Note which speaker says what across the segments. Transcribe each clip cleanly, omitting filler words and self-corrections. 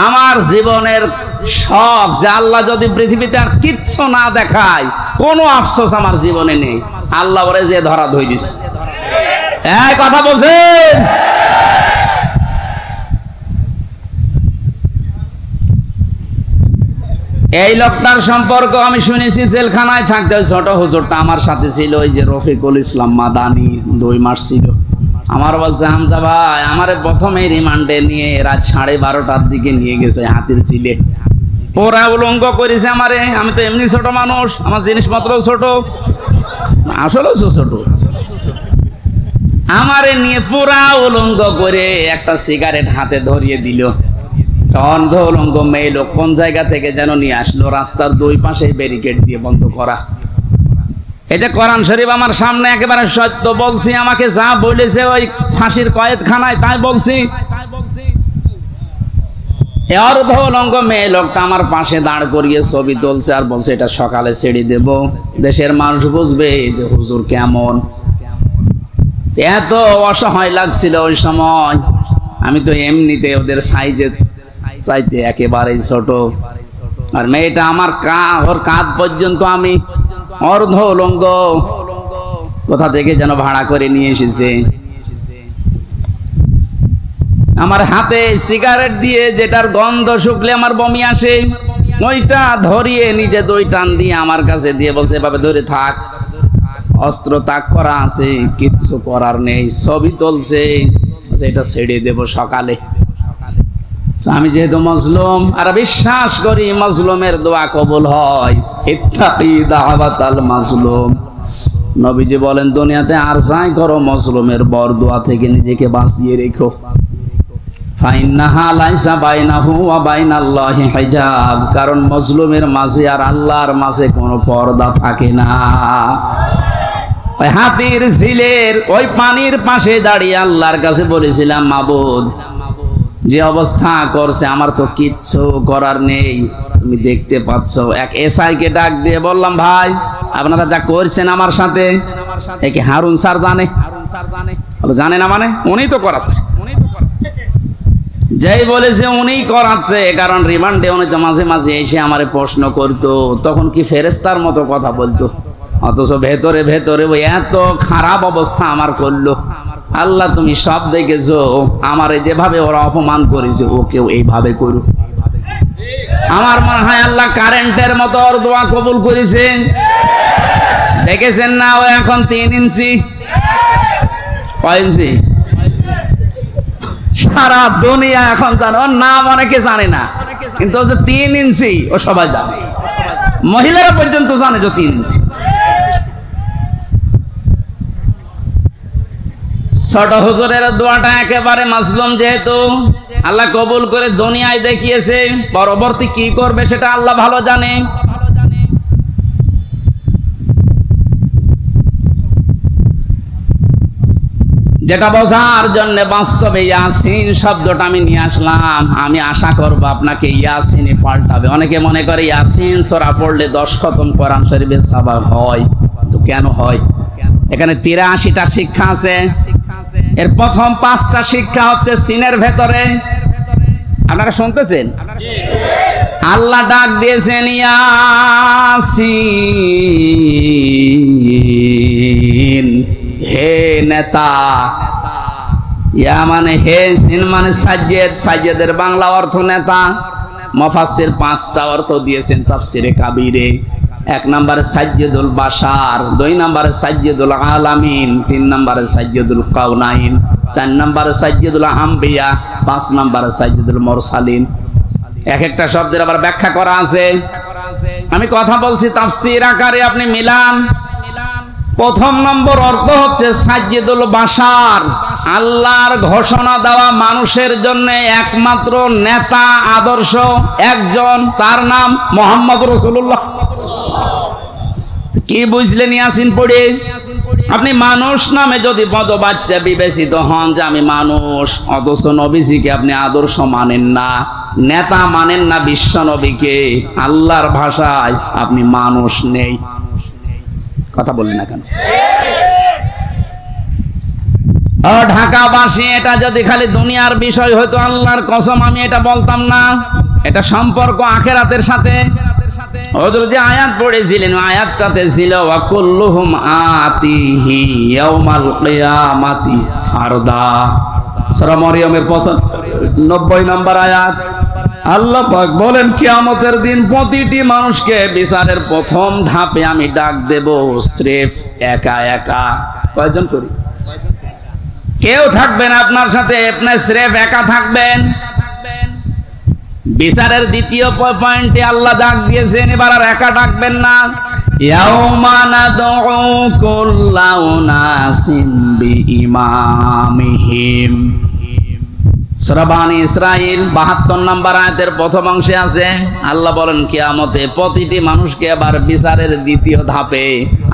Speaker 1: আমার জীবনের শখ যে আল্লাহ যদি পৃথিবীতে আর কিচ্ছু না দেখায়, কোনো আফসোস আমার জীবনে নেই। আল্লাহ ওরে যে ধরা ধরে দিছে। এই কথা বলছেন? এই লোকটার সম্পর্ক আমি শুনেছি জেলখানায় থাকতে। ছোট হুজুরটা আমার সাথে ছিল, ওই যে রফিকুল ইসলাম মাদানি, 2 মাস ছিল। আমার বলছে, হামজা ভাই আমারে প্রথমে রিমান্ডে নিয়ে রাত 12:30টার দিকে নিয়ে গেছে হাতির চিলে। ওরা উলঙ্গ করেছে আমারে। আমি তো এমনি ছোট মানুষ, আমার জিনিসপত্র ছোট, আসলেও ছোট। আমারে নিয়ে পুরা উলঙ্গ করে একটা সিগারেট হাতে ধরিয়ে দিল। অন্ধ উলঙ্গ মেয়ে লোক কোন জায়গা থেকে যেন নিয়ে আসলো, রাস্তার 2 পাশে ব্যারিকেড দিয়ে বন্ধ করা। এটা কোরআন শরীফ আমার সামনে, একেবারে সত্য বলছি। আমাকে যা বলেছে ওই ফাঁসির কয়েদখানায় তাই বলছি। অর্ধ উলঙ্গ মেয়ে লোকটা আমার পাশে দাঁড় করিয়ে ছবি তুলছে আর বলছে এটা সকালে ছেড়ে দেব, দেশের মানুষ বুঝবে যে হুজুর কেমন। এত অসহায় লাগছিল ওই সময়। আমি তো এমনিতে ওদের সাইজে চাইতে একেবারেই ছোট, আর মেয়েটা আমার ওর কাঁধ পর্যন্ত আমি অর্ধ উলঙ্গ, কোথা থেকে যেন ভাড়া করে নিয়ে এসেছে। আমার হাতে সিগারেট দিয়ে, যেটার গন্ধ শুকলে আমার বমি আসে, ওইটা ধরিয়ে নিজে 2 টান দিয়ে আমার কাছে দিয়ে বলছে এভাবে ধরে থাক, অস্ত্র তাক করা আছে, কিচ্ছু করার নেই। ছবি তুলছে, এটা ছেড়ে দেব সকালে। আমি যেহেতু মজলুম আর বিশ্বাস করি মজলুমের দোয়া কবুল হয়, ইত্তাকি দাওয়াতাল মাজলুম। নবীজি বলেন দুনিয়াতে আর যাই করো মজলুমের বরদোয়া থেকে নিজেকে বাঁচিয়ে রেখো। ফাইন্নাহা লাইসা বাইনাহু ওয়া বাইনাল্লাহি হিজাব, কারণ মজলুমের মাঝে আর আল্লাহর মাঝে কোনো পর্দা থাকে না। ওই হাতির ঝিলের ওই পানির পাশে দাঁড়িয়ে আল্লাহর কাছে বলেছিলাম, মাবুদ যে অবস্থা করছে আমার তো কিচ্ছু করার নেই, তুমি দেখতে পাচ্ছ। এক এসআইকে ডাক দিয়ে বললাম, ভাই আপনারা যা করছেন আমার সাথে, একে হারুন স্যার জানে? জানে না মানে? উনি তো করাচ্ছে। যেই বলেছে উনি করাচ্ছে, কারণ রিমান্ডে উনি তো মাঝে মাঝে এসে আমারে প্রশ্ন করতো, তখন কি ফেরেশতার মতো কথা বলতো, অথচ ভেতরে ভেতরে ওই এত খারাপ অবস্থা আমার করলো। আল্লাহ তুমি সব দেখেছো, আমারে যেভাবে ওরা অপমান করেছে ওকেও এইভাবে করো। আমার মনে হয় আল্লাহ কারেন্টের মতো ওর দোয়া কবুল করেছে। দেখেছেন না, ও এখন 3 ইঞ্চি। কয় ইঞ্চি? সারা দুনিয়া এখন জানে, ওর নাম অনেকে জানে না, কিন্তু ও যে 3 ইঞ্চি ও সবাই জানে। মহিলারা পর্যন্ত জানে যে 3 ইঞ্চি। ছোট হুজুরের দোয়াটা একেবারে মাজলুম, যেহেতু আল্লাহ কবুল করে দুনিয়ায় দেখিয়েছে, পরবর্তী কি করবে সেটা আল্লাহ ভালো জানে। যেটা বোঝার জন্য বাস্তবে ইয়াসিন শব্দটা আমি নিয়ে আসলাম। আমি আশা করব আপনাকে ইয়াসিনে পাল্টাবে। অনেকে মনে করে ইয়াসিন সূরা পড়লে 10 খতম কোরআন শরীফের সওয়াব হয়, তো কেন হয়? এখানে 83টা শিক্ষা আছে। এর প্রথম 5টা শিক্ষা হচ্ছে সিনের ভেতরে। আপনারা শুনতেছেন? আল্লাহ ডাক দিয়েছেন ইয়াসিন, হে নেতা। ইয়া মানে হে, সিন মানে সাজ্জেদ। সাজ্জেদের বাংলা অর্থ নেতা। মুফাসসির 5টা অর্থ দিয়েছেন তাফসিরে কাবীরে। 1 নম্বরে সাজ্জেদুল বাশার, 2 নম্বরে সাজ্জেদুল আলামিন, 3 নম্বরে সাজ্জেদুল কাউনাইন, 4 নম্বরে সাজ্জেদুল আম্বিয়া, 5 নম্বরে সাজ্জেদুল মুরসালিন। এক একটা শব্দের আবার ব্যাখ্যা করা আছে। আমি কথা বলছি তাফসীর আকারে, আপনি মিলান। প্রথম নম্বর অর্থ হচ্ছে সাজ্জেদুল বাশার, আল্লাহর ঘোষণা দেওয়া মানুষের জন্য একমাত্র নেতা আদর্শ একজন, তার নাম মুহাম্মদ রাসূলুল্লাহ। কি বুঝলেন ইয়াসিন পড়ে? আপনি মানুষ নামে যদি পদবাচ্চা বিবেচিত হন যে আমি মানুষ, অথচ নবীজিকে আপনি আদর্শ মানেন না, নেতা মানেন না, বিশ্ব নবীকে, আল্লাহর ভাষায় আপনি মানুষ নেই। কথা বললেন না কেন? ও ঢাকাবাসী, এটা যদি খালি দুনিয়ার বিষয় হতো আল্লাহর কসম আমি এটা বলতাম না। এটা সম্পর্ক আখিরাতের সাথে। হুজুর যে আয়াত পড়েছিলেন আয়াতটাতে ছিল ওয়া কুল্লুহুম আতিহি ইয়াউমাল কিয়ামাতি ফারদা। সূরা মরিয়মের 95 নম্বর আয়াত। আল্লাহ পাক বলেন কিয়ামতের দিন প্রতিটি মানুষকে বিচারের প্রথম ধাপে আমি ডাক দেব স্রেফ একা একা। কয়জন করি? কেউ থাকবেন আপনার সাথে, আপনি স্রেফ একা থাকবেন। বিচারের দ্বিতীয় পয়েন্টে আল্লাহ ডাক দিয়েছেন এবার আর একা ডাকবেন না। ইয়াউমা নাদউ কুল্লা উনাসিন বিইমামিহিম। সূরা বানী ইসরাঈল 72 নম্বর আয়াতের প্রথম অংশে আছে আল্লাহ বলেন কিয়ামতে প্রতিটি মানুষকে আবার বিচারের দ্বিতীয় ধাপে,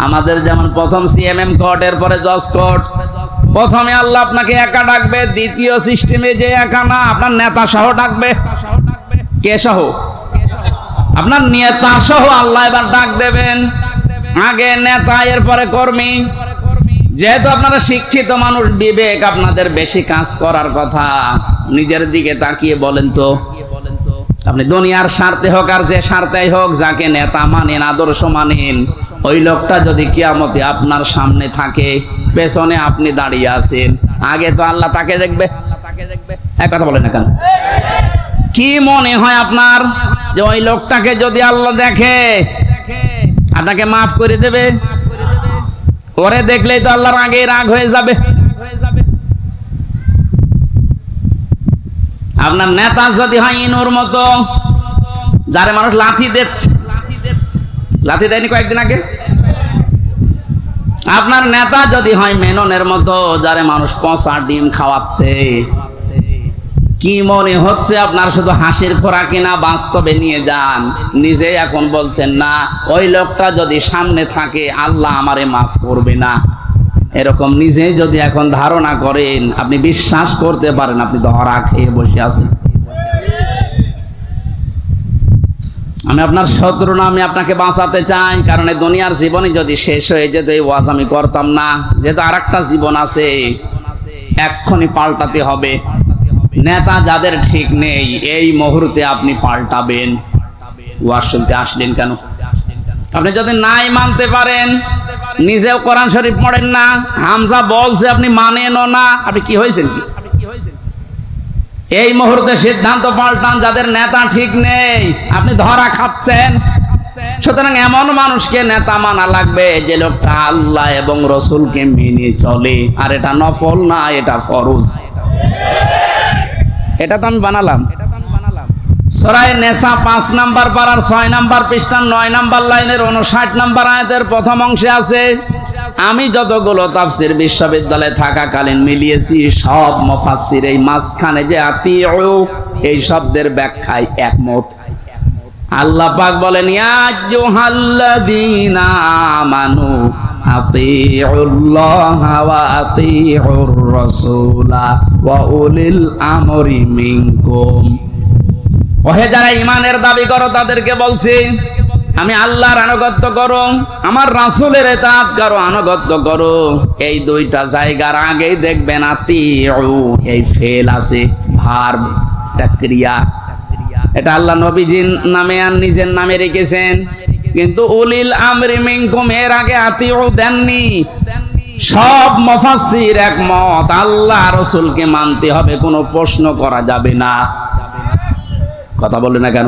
Speaker 1: আমাদের যেমন প্রথম সিএমএম কোর্ট, এরপরে জজ কোর্ট, প্রথমে আল্লাহ আপনাকে একা ডাকবে, দ্বিতীয় সিস্টেমে যে একা না আপনার নেতা সহ ডাকবে। কে সহ? আপনার নেতা সহ আল্লাহ এবার ডাক দেবেন। আগে নেতা, এরপরে কর্মী। যেহেতু আপনারা শিক্ষিত মানুষ, বিবেক আপনাদের বেশি কাজ করার কথা। নিজের দিকে তাকিয়ে বলেন তো, আপনি দুনিয়ার স্বার্থে হোক আর যে স্বার্থেই হোক, যাকে নেতা মানেন, আদর্শ মানেন, ওই লোকটা যদি কিয়ামতে আপনার সামনে থাকে, পেছনে আপনি দাঁড়িয়ে আছেন, আগে তো আল্লাহ তাকে দেখবে। এক কথা বলেন না কেন? কি মনে হয় আপনার যে ওই লোকটাকে যদি আল্লাহ দেখে আপনাকে মাফ করে দেবে? ওরে দেখলেই তো আল্লাহর আগে রাগ হয়ে যাবে। আপনার নেতা যদি হয় ইনুর মতো, যারে মানুষ লাথি দিচ্ছে, লাথি দেয়নি কয়েকদিন আগে? আপনার নেতা যদি হয় মেননের মতো, যারে মানুষ পচা ডিম খাওয়াচ্ছে, কি মনে হচ্ছে আপনার? শুধু হাসির খোরাকি না, বাস্তবে নিয়ে যান। নিজে এখন বলছেন না ওই লোকটা যদি সামনে থাকে আল্লাহ আমারে মাফ করবে না, এরকম নিজেই যদি এখন ধারণা করেন, আপনি বিশ্বাস করতে পারেন আপনি ধরা খেয়ে বসে আছেন। আমি আপনার শত্রু না, আমি আপনাকে বাঁচাতে চাই। কারণ এই দুনিয়ার জীবনে যদি শেষ হয়ে যেত এই ওয়াজ আমি করতাম না। যেহেতু আরেকটা জীবন আছে, এক্ষুনি পাল্টাতে হবে। নেতা যাদের ঠিক নেই এই মুহূর্তে আপনি পাল্টাবেন। ওয়াজ শুনতে আসলেন কেন? আপনি যদি নাই মানতে পারেন, নিজেও কোরআন শরীফ পড়েন না, হামজা বলছে আপনি মানেনও না, আপনি কি হয়েছেন? কি এই মুহূর্তে সিদ্ধান্ত পাল্টান। যাদের নেতা ঠিক নেই আপনি ধরা খাচ্ছেন। সুতরাং এমন মানুষকে নেতা মানা লাগবে যে লোকটা আল্লাহ এবং রসুলকে মেনে চলে। আর এটা নফল না, এটা ফরজ। এটা তো আমি বানালাম। সূরা নেসা 5 নাম্বার পারার 6 নাম্বার পৃষ্ঠা 9 নাম্বার লাইনের 59 নাম্বার আয়াতের প্রথম অংশে আছে। আমি যতগুলো তাফসীর বিশ্ববিদ্যালয়ে থাকাকালীন মিলিয়েছি, সব মুফাসসির এই মাঝখানে যে আতিউ এই শব্দের ব্যাখ্যায় একমত। আল্লাহ পাক বলেন ইয়া আইয়ুহাল্লাযীনা আমানু আতিউল্লাহা ওয়া আতিউর রাসূলা ওয়া উলিল আমরি মিনকুম। ওহে যারা ঈমানের দাবি করো তাদেরকে বলছি, আমি আল্লাহর আনুগত্য করো, আমার রাসূলের ইতাআত করো, আনুগত্য করো। এই দুইটা জায়গার আগেই দেখবেন আতিউ এই ফেল আছে, ভার্ব, এটা ক্রিয়া। এটা আল্লাহ নবীজির নামে আর নিজের নামে রেখেছেন, কিন্তু উলিল আমরি মিনকুম এর আগে আতিউ দেননি। সব মুফাসসির একমত, আল্লাহ রাসূলকে মানতে হবে, কোনো প্রশ্ন করা যাবে না। কথা বলে না কেন?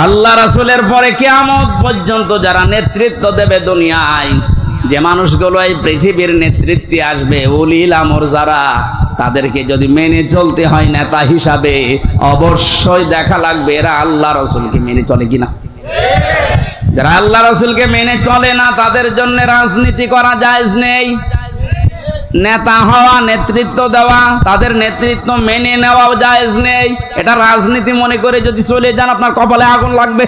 Speaker 1: আল্লাহ রাসূলের পরে কিয়ামত পর্যন্ত যারা নেতৃত্ব দেবে দুনিয়ায়, যে মানুষগুলো এই পৃথিবীর নেতৃত্বে আসবে, উলিল আমর যারা, তাদেরকে যদি মেনে চলতে হয় নেতা হিসাবে, অবশ্যই দেখা লাগবে এরা আল্লাহ রাসূলকে মেনে চলে কিনা। যারা আল্লাহ রাসূলকে মেনে চলে না তাদের জন্য রাজনীতি করা জায়েজ নেই। নেতা হওয়া, নেতৃত্ব দেওয়া, তাদের নেতৃত্ব মেনে নেওয়া জায়েজ নেই। এটা রাজনীতি মনে করে যদি চলে যান আপনার কপালে আগুন লাগবে।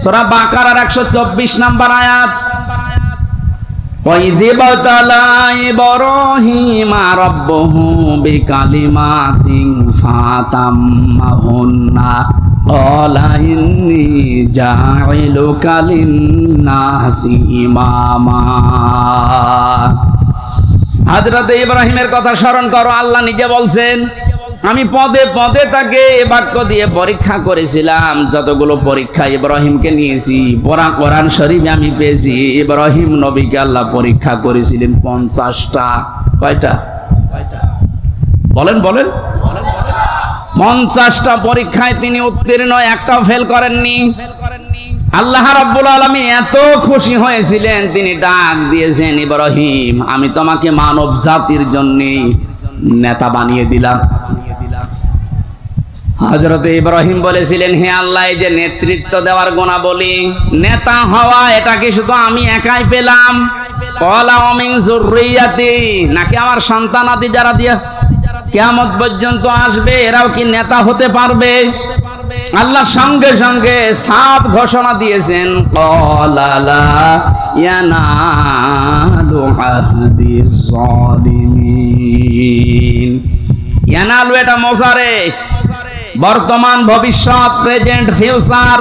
Speaker 1: সূরা বাকারার 124 নাম্বার আয়াত, وَإِذِ ابْتَلَى إِبْرَاهِيمَ رَبُّهُ بِكَلِمَاتٍ فَأَتَمَّهُنَّ قَالَ إِنِّي جَاعِلُكَ لِلنَّاسِ إِمَامًا হযরত ইব্রাহিমের কথা স্মরণ করো। আল্লাহ নিজে বলছেন, আমি পদে পদে তাকে বাক্য দিয়ে পরীক্ষা করেছিলাম। যতগুলো পরীক্ষা ইব্রাহিমকে নিয়েছি কোরআন শরীফে আমি পেয়েছি, ইব্রাহিম নবীকে আল্লাহ পরীক্ষা করেছিলেন 50টা। কয়টা? বলেন বলেন। 50টা পরীক্ষায় তিনি উত্তীর্ণ, একটাও ফেল করেননি। আল্লাহ রাব্বুল আলামিন এত খুশি হয়েছিলেন, তিনি ডাক দিয়েছেন, ইব্রাহিম আমি তোমাকে মানব জাতির জন্য নেতা বানিয়ে দিলাম। হযরত ইব্রাহিম বলেছিলেন, হে আল্লাহ, এই যে নেতৃত্ব দেওয়ার গুণাবলী, নেতা হওয়া, এটা কি শুধু আমি একাই পেলাম? ক্বালা ওয়া মিন যুররিয়াতি, নাকি আমার সন্তানাদি যারা দিয়া কিয়ামত পর্যন্ত আসবে এরাও কি নেতা হতে পারবে? আল্লাহ সঙ্গে সঙ্গে সাফ ঘোষণা দিয়েছেন, ক্বালা লা ইয়ানালু আহদিজ জালিমিন। ইয়ানালু এটা মোজারে, বর্তমান, ভবিষ্যৎ, প্রেজেন্ট, ফিউচার।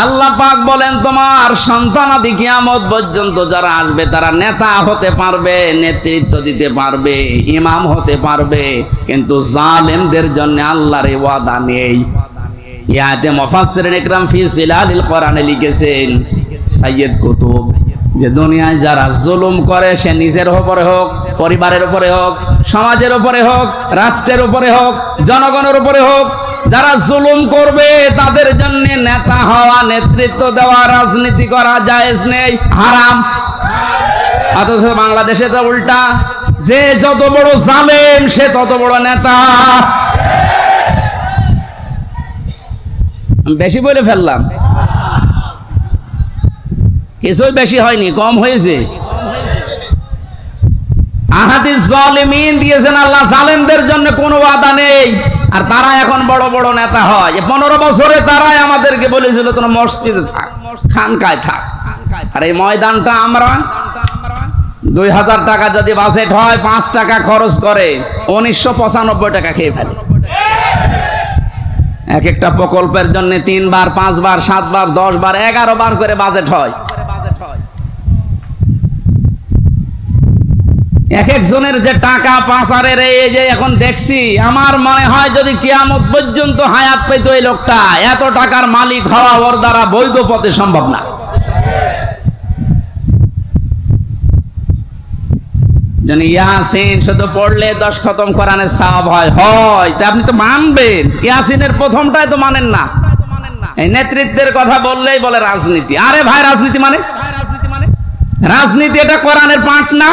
Speaker 1: আল্লাহ পাক বলেন, তোমার সন্তানাদি কিয়ামত পর্যন্ত যারা আসবে তারা নেতা হতে পারবে, নেতৃত্ব দিতে পারবে, ইমাম হতে পারবে, কিন্তু জালেমদের জন্য আল্লাহর ওয়াদা নেই। ইয়াতে মুফাসসিরিন ইকরাম ফি জিলালিল কোরআনে লিখেছেন সাইয়্যিদ কুতুব, যে দুনিয়ায় যারা জুলুম করে, সে নিজের উপরে হোক, পরিবারের উপরে হোক, সমাজের উপরে হোক, রাষ্ট্রের উপরে হোক, জনগণের উপরে হোক, যারা জুলুম করবে তাদের জন্য নেতা হওয়া, নেতৃত্ব দেওয়া, রাজনীতি করা জায়েজ নেই, হারাম। অথচ বাংলাদেশে তো উল্টা, যে যত বড় জালেম সে তত বড় নেতা। বেশি বলে ফেললাম, কিছুই বেশি হয়নি, কম হয়েছে। আহাদিস জালিমিন দিয়েছেন আল্লাহ, জালেমদের জন্য কোনো ওয়াদা নেই, আর তারা এখন বড় বড় নেতা হয়। 15 বছরে তারাই আমাদেরকে বলেছিল তোমরা মসজিদে থাক, খানকায় থাক, আর এই ময়দানটা আমরা 2000 টাকা যদি বাজেট হয় 5 টাকা খরচ করে 1995 টাকা খেয়ে ফেলে। এক একটা প্রকল্পের জন্য 3 বার, 5 বার, 7 বার, 10 বার, 11 বার করে বাজেট হয়। এক একজনের যে টাকা পাচারের, এই যে এখন দেখছি, আমার মনে হয় যদি কিয়ামত পর্যন্ত হায়াত পেত এই লোকটা, এত টাকার মালিক হওয়া ওর দ্বারা বৈধ পথে সম্ভব না। জানি ইয়াসিন শুধু পড়লে 10 খতম কোরআনের সওয়াব হয়, তা আপনি তো মানবেন। ইয়াসিনের প্রথমটাই তো মানেন না। এই নেতৃত্বের কথা বললেই বলে রাজনীতি। আরে ভাই, রাজনীতি মানে রাজনীতি এটা কোরআনের পাঠ না।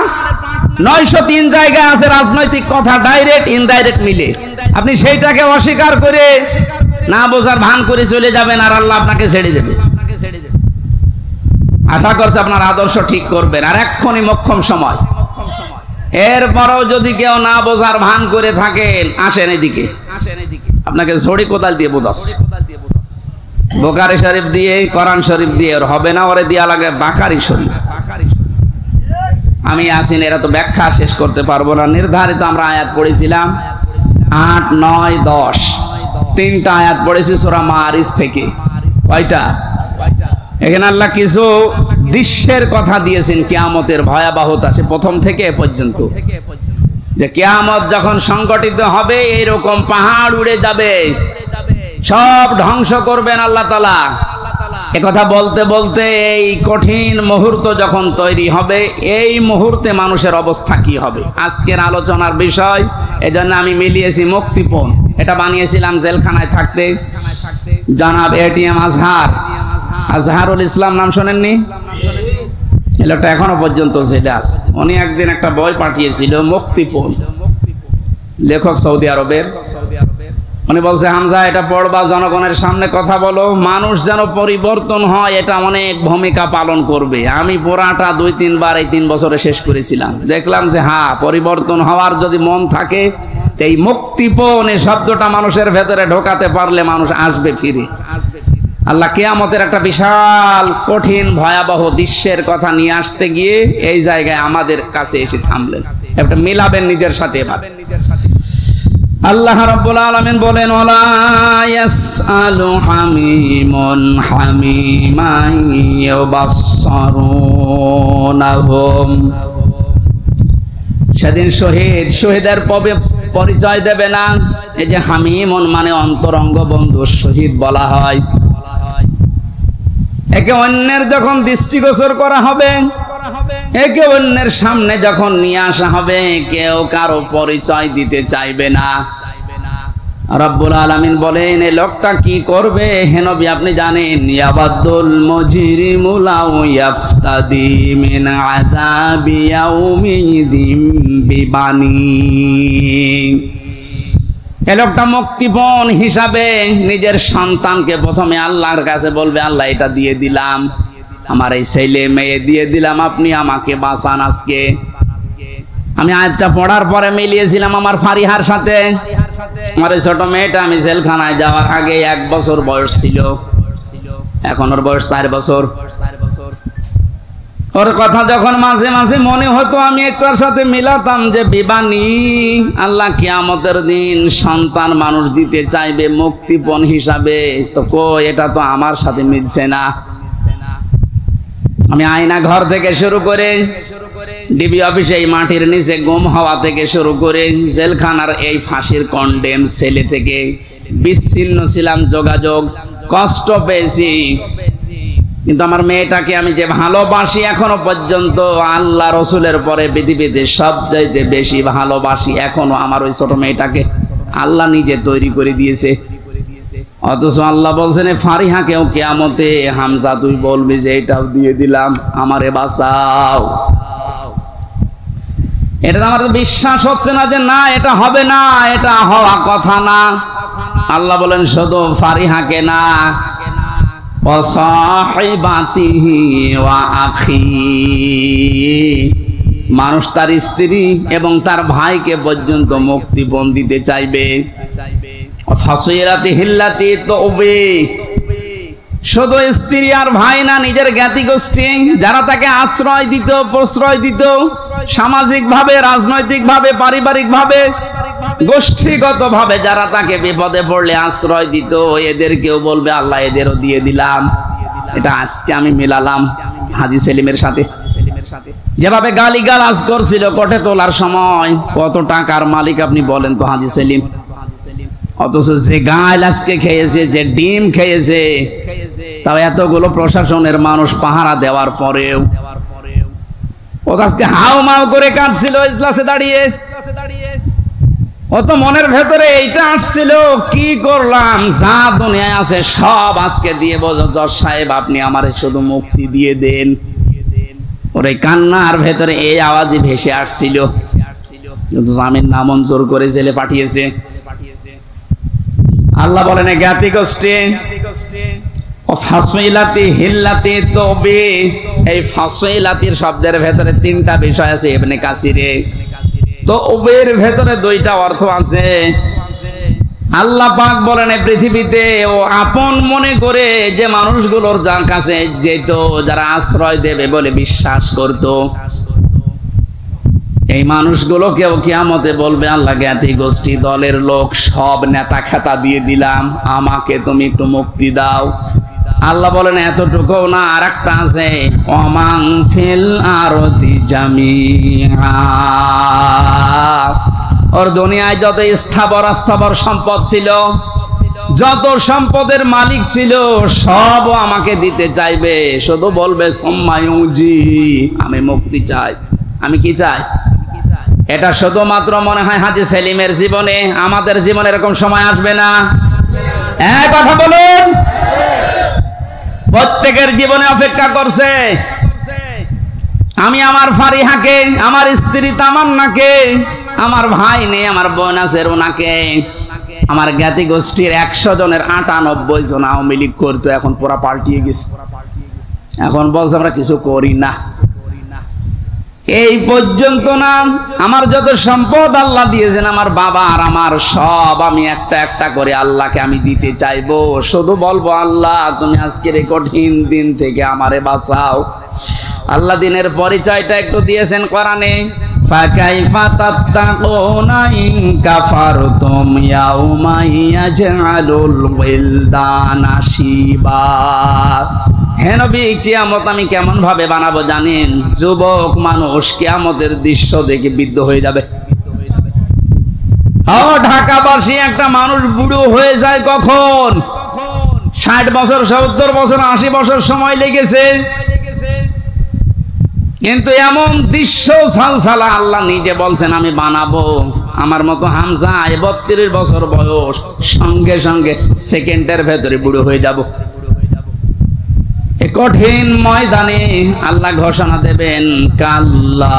Speaker 1: 903 জায়গায় আছে রাজনৈতিক কথা, ডাইরেক্ট ইনডাইরেক্ট মিলে। আপনি সেইটাকে অস্বীকার করে না বোঝার ভান করে চলে যাবেন, আর আল্লাহ আপনাকে ছেড়ে দেবে। আশা করছে আপনার আদর্শ ঠিক করবেন, আর এক্ষুনি মোক্ষম সময়। এরপরও যদি কেউ না বোঝার ভান করে থাকেন, আসেন এদিকে, আপনাকে ঝড়ি কোদাল দিয়ে বোঝাচ্ছে। বুখারী শরীফ দিয়ে, কোরআন শরীফ দিয়ে ওর হবে না, ওরে দিয়া লাগে বাকারি শরীফ। আমি আসিন, এরা তো ব্যাখ্যা শেষ করতে পারবো না। নির্ধারিত আমরা আয়াত পড়েছিলাম 8, 9, 10, 3টা আয়াত পড়েছি সূরা মারিজ থেকে। কয়টা? এখানে আল্লাহ কিছু দৃশ্যের কথা দিয়েছেন, কিয়ামতের ভয়াবহতা, সে প্রথম থেকে এ পর্যন্ত, যে কিয়ামত যখন সংগঠিত হবে এইরকম পাহাড় উড়ে যাবে, সব ধ্বংস করবেন আল্লাহ তাআলা। একথা বলতে বলতে এই কঠিন মুহূর্ত যখন তৈরি হবে, এই মুহূর্তে মানুষের অবস্থা কি হবে আজকের আলোচনার বিষয়। এজন্য আমি মিলিয়েছি মুক্তিপণ। এটা বানিয়েছিলাম জেলখানায় থাকতে। জনাব এটিএম আজহারুল ইসলাম, নাম শোনেননি? এই লোকটা এখনো পর্যন্ত জেলে আছে। উনি একদিন একটা বই পাঠিয়েছিল, মুক্তিপণ, লেখক সৌদি আরবের। উনি বলছে, হামজা এটা পড়বা, জনগণের সামনে কথা বলো, মানুষ যেন পরিবর্তন হয়, এটা অনেক ভূমিকা পালন করবে। আমি পড়াটা 2-3 বার এই 3 বছরে শেষ করেছিলাম। দেখলাম যে হ্যাঁ, পরিবর্তন হওয়ার যদি মন থাকে, এই মুক্তিপণ এই শব্দটা মানুষের ভেতরে ঢোকাতে পারলে মানুষ আসবে ফিরে। আল্লাহ কিয়ামতের একটা বিশাল কঠিন ভয়াবহ দৃশ্যের কথা নিয়ে আসতে গিয়ে এই জায়গায় আমাদের কাছে এসে থামলেন। একটা মিলাবেন নিজের সাথে। আল্লাহ রাব্বুল আলামিন বলেন, ওয়ালা ইয়াসআলু হামিমুন হামিমান ইউবাসসারুনহুম। সেদিন শহীদের পরিচয় দেবে না। এই যে হামিমুন মানে অন্তরঙ্গ বন্ধু শহীদ বলা হয়। একে অন্যের যখন দৃষ্টিগোচর করা হবে, একে অন্যের সামনে যখন নিয়ে আসা হবে, কেউ কারো পরিচয় দিতে চাইবে না। রব্বুল আলামিন বলেন এই লোকটা কি করবে হে নবী আপনি জানেন? ইয়াবাদুল মুজরিমু লাউ ইয়াফতাদি মিন আযাবি ইয়াউমিযিম বিবানি। এই লোকটা মুক্তিপণ হিসাবে নিজের সন্তানকে প্রথমে আল্লাহর কাছে বলবে, আল্লাহ এটা দিয়ে দিলাম, আমার এই ছেলে মেয়ে দিয়ে দিলাম, আপনি আমাকে বাঁচান আজকে। আমি আয়াতটা পড়ার পরে মিলিয়েছিলাম আমার ফারিহার সাথে। আমার এই ছোট মেয়েটা আমি জেলখানায় যাওয়ার আগে 1 বছর বয়স ছিল, এখন ওর বয়স 4 বছর। ওর কথা যখন মাঝে মাঝে মনে হতো আমি একটার সাথে মিলাতাম যে বিবানী, আল্লাহ কিয়ামতের দিন সন্তান মানুষ দিতে চাইবে মুক্তিপণ হিসাবে, তো কই এটা তো আমার সাথে মিলছে না। আমি আয়না ঘর থেকে শুরু করে ডিবি অফিসে এই মাটির নিচে গুম হওয়া থেকে শুরু করে জেলখানার এই ফাঁসির কন্ডেম ছেলে থেকে বিচ্ছিন্ন ছিলাম, যোগাযোগ কষ্ট পেয়েছি, কিন্তু আমার মেয়েটাকে আমি যে ভালোবাসি এখনো পর্যন্ত আল্লাহ রসুলের পরে পৃথিবীতে সবচাইতে বেশি ভালোবাসি এখনো আমার ওই ছোট মেয়েটাকে। আল্লাহ নিজে তৈরি করে দিয়েছে, অথচ আল্লাহ বলছেন ফারিহাকেও কিয়ামতে হামজা তুই বলবি যে এটাও দিয়ে দিলাম, আমারে বাঁচাও। এটা আমার বিশ্বাস হচ্ছে না যে না এটা হবে না, এটা হওয়া কথা না। আল্লাহ বলেন শুধু ফারিহাকে না, মানুষ তার স্ত্রী এবং তার ভাইকে পর্যন্ত মুক্তিপণ দিতে চাইবে। শুধু স্ত্রী আর ভাই না, নিজের জ্ঞাতি গোষ্ঠী যারা তাকে আশ্রয় দিত, প্রশ্রয় দিত, সামাজিক ভাবে, রাজনৈতিক ভাবে, পারিবারিক ভাবে, গোষ্ঠীগত ভাবে যারা তাকে বিপদে পড়লে আশ্রয় দিত, এদেরকেও বলবে আল্লাহ এদেরও দিয়ে দিলাম। এটা আজকে আমি মেলালাম হাজী সেলিমের সাথে। যেভাবে গালিগালাজ করছিল কোর্টে তোলার সময়, কত টাকার মালিক আপনি বলেন তো হাজী সেলিম, অথচ যে গাল আজকে খেয়েছে, যে ডিম খেয়েছে, তাও এতগুলো প্রশাসনের মানুষ পাহারা দেওয়ার পরেও ও আজকে হাও মাও করে কাঁদছিল ইজলাসে দাঁড়িয়ে। ও তো মনের ভেতরে এইটা আসছিল, কি করলাম, যা দুনিয়ায় আছে সব আজকে দিয়ে বলো জজ সাহেব আপনি আমারে শুধু মুক্তি দিয়ে দেন। ওর এই কান্নার ভেতরে এই আওয়াজই ভেসে আসছিল, কিন্তু জামিন নামঞ্জুর করে জেলে পাঠিয়েছে। আল্লাহ বলেন জ্ঞাতি গোষ্ঠী ও ফাসইলাতি হিল্লাতি তবে, এই ফাসইলাতির শব্দের ভেতরে 3টা বিষয় আছে ইবনে কাসিরে, তো ওবের ভেতরে 2টা অর্থ আছে। আল্লাহ পাক বলেন এই পৃথিবীতে ও আপন মনে করে যে মানুষগুলোর যার কাছে যেত, যারা আশ্রয় দেবে বলে বিশ্বাস করত, এই মানুষগুলোকেও কিয়ামতে বলবে আল্লাহ জ্ঞাতি গোষ্ঠী দলের লোক সব নেতা খেতা দিয়ে দিলাম, আমাকে তুমি একটু মুক্তি দাও। আল্লাহ বলেন এতটুকুও না, আরেকটা আছে ওমান ফিল আরদি জামিআ, ওর দুনিয়ায় যত স্থাবর অস্থাবর সম্পদ ছিল, যত সম্পদের মালিক ছিল, সব আমাকে দিতে চাইবে, শুধু বলবে সুম্মায়ুজি, আমি মুক্তি চাই। আমি কি চাই? এটা শুধুমাত্র মনে হয় হাজী সেলিমের জীবনে, আমাদের জীবনে এরকম সময় আসবে না। এক কথা বলুন, প্রত্যেকের জীবনে অপেক্ষা করছে। আমি আমার ফারিহাকে, আমার স্ত্রী তামান্নাকে, আমার ভাই নেই, আমার বোন আছে রুনাকে, আমার জ্ঞাতি গোষ্ঠীর 100 জনের 98 জন আওয়ামী লীগ করতো, এখন পুরা পাল্টিয়ে গেছে। এখন বলছে আমরা কিছু করি না। এই পর্যন্ত না, আমার যত সম্পদ আল্লাহ দিয়েছেন, আমার বাবা আর আমার সব আমি একটা একটা করে আল্লাহকে আমি দিতে চাইবো। শুধু বলবো আল্লাহ তুমি আজকের এই কঠিন দিন থেকে আমারে বাঁচাও। আল্লাহ দিনের পরিচয়টা একটু দিয়েছেন কোরআনে, ফাকাইফা তাত্তাকুনা ইন কাফারতুম ইয়াউমা ইয়াজআলুল ওয়িলদানা শিবা। হে নবী, কিয়ামত আমি কেমন ভাবে বানাবো জানেন? যুবক মানুষ কিয়ামতের দৃশ্য দেখে বিদ্ধ হয়ে যাবে। ঢাকাবাসী একটা মানুষ বুড়ো হয়ে যায় কখন? 60 বছর, 70 বছর, 80 বছর সময় লেগেছে, কিন্তু এমন দৃশ্য সালসালা আল্লাহ নিজে বলছেন আমি বানাবো। আমার মতো হামজা 32 বছর বয়স, সঙ্গে সঙ্গে সেকেন্ডের ভেতরে বুড়ো হয়ে যাব। এই কঠিন ময়দানে আল্লাহ ঘোষণা দেবেন, কাল্লা,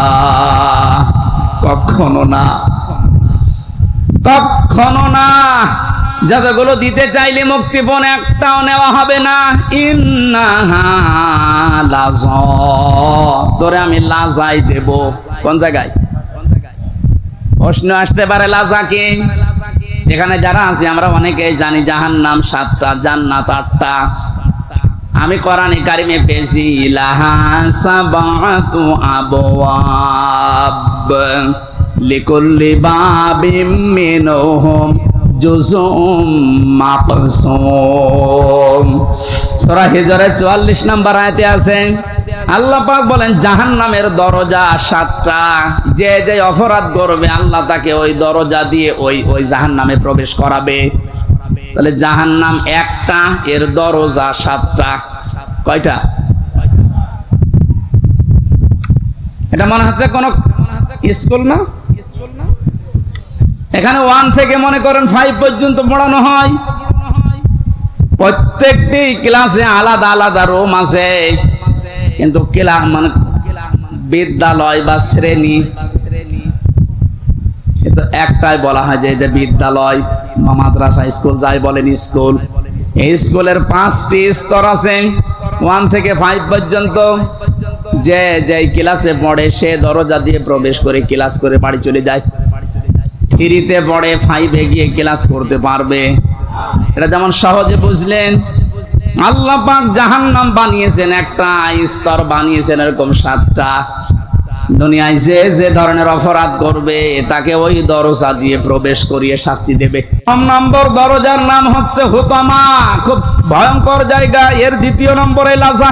Speaker 1: কখনো না, কখনো না। যতগুলো দিতে চাইলে মুক্তিপণ একটাও নেওয়া হবে না। ইন্নাহা লাযা, তোরে আমি লাজাই দেব। কোন জায়গায়? প্রশ্ন আসতে পারে লাজা কি? এখানে যারা আছি আমরা অনেকেই জানি জাহান্নাম 7টা, জান্নাত 8টা। আমি কোরআনে কারিমে পেয়েছি লাহা সাবাতু আবওয়াব লিকুল্লি বাবিম মিনহুম জুজুম মাকসুম। সূরা হিজরের 44 নম্বর আয়াতে আছে, আল্লাহ পাক বলেন জাহান্নামের দরজা 7টা। যে যে অপরাধ করবে আল্লাহ তাকে ওই দরজা দিয়ে ওই জাহান্নামে প্রবেশ করাবে। তাহলে জাহান্নাম একটা, এর দরজা 7টা। কয়টা? এটা মনে হচ্ছে কোন স্কুল না? এখানে 1 থেকে মনে করেন 5 পর্যন্ত পড়ানো হয়। প্রত্যেকটি ক্লাসে আলাদা আলাদা রুম আছে, কিন্তু মানে বিদ্যালয় বা শ্রেণী কিন্তু একটাই বলা হয় যে এটা বিদ্যালয় বা মাদ্রাসা, স্কুল যাই বলেন স্কুল। এই স্কুলের 5টি স্তর আছে, 1 থেকে 5 পর্যন্ত। যে যেই ক্লাসে পড়ে সে দরজা দিয়ে প্রবেশ করে ক্লাস করে বাড়ি চলে যায়। 3-তে পড়ে 5-এ গিয়ে ক্লাস করতে পারবে। এটা যেমন সহজে বুঝলেন। আল্লাহ পাক জাহান্নাম বানিয়েছেন একটা, স্তর বানিয়েছেন এরকম 7টা। দুনিয়ায় যে যে ধরনের অপরাধ করবে তাকে ওই দরজা দিয়ে প্রবেশ করিয়ে শাস্তি দেবে। 1 নম্বর দরজার নাম হচ্ছে হুতামা, খুব ভয়ঙ্কর জায়গা। এর 2য় নম্বরে লাজা।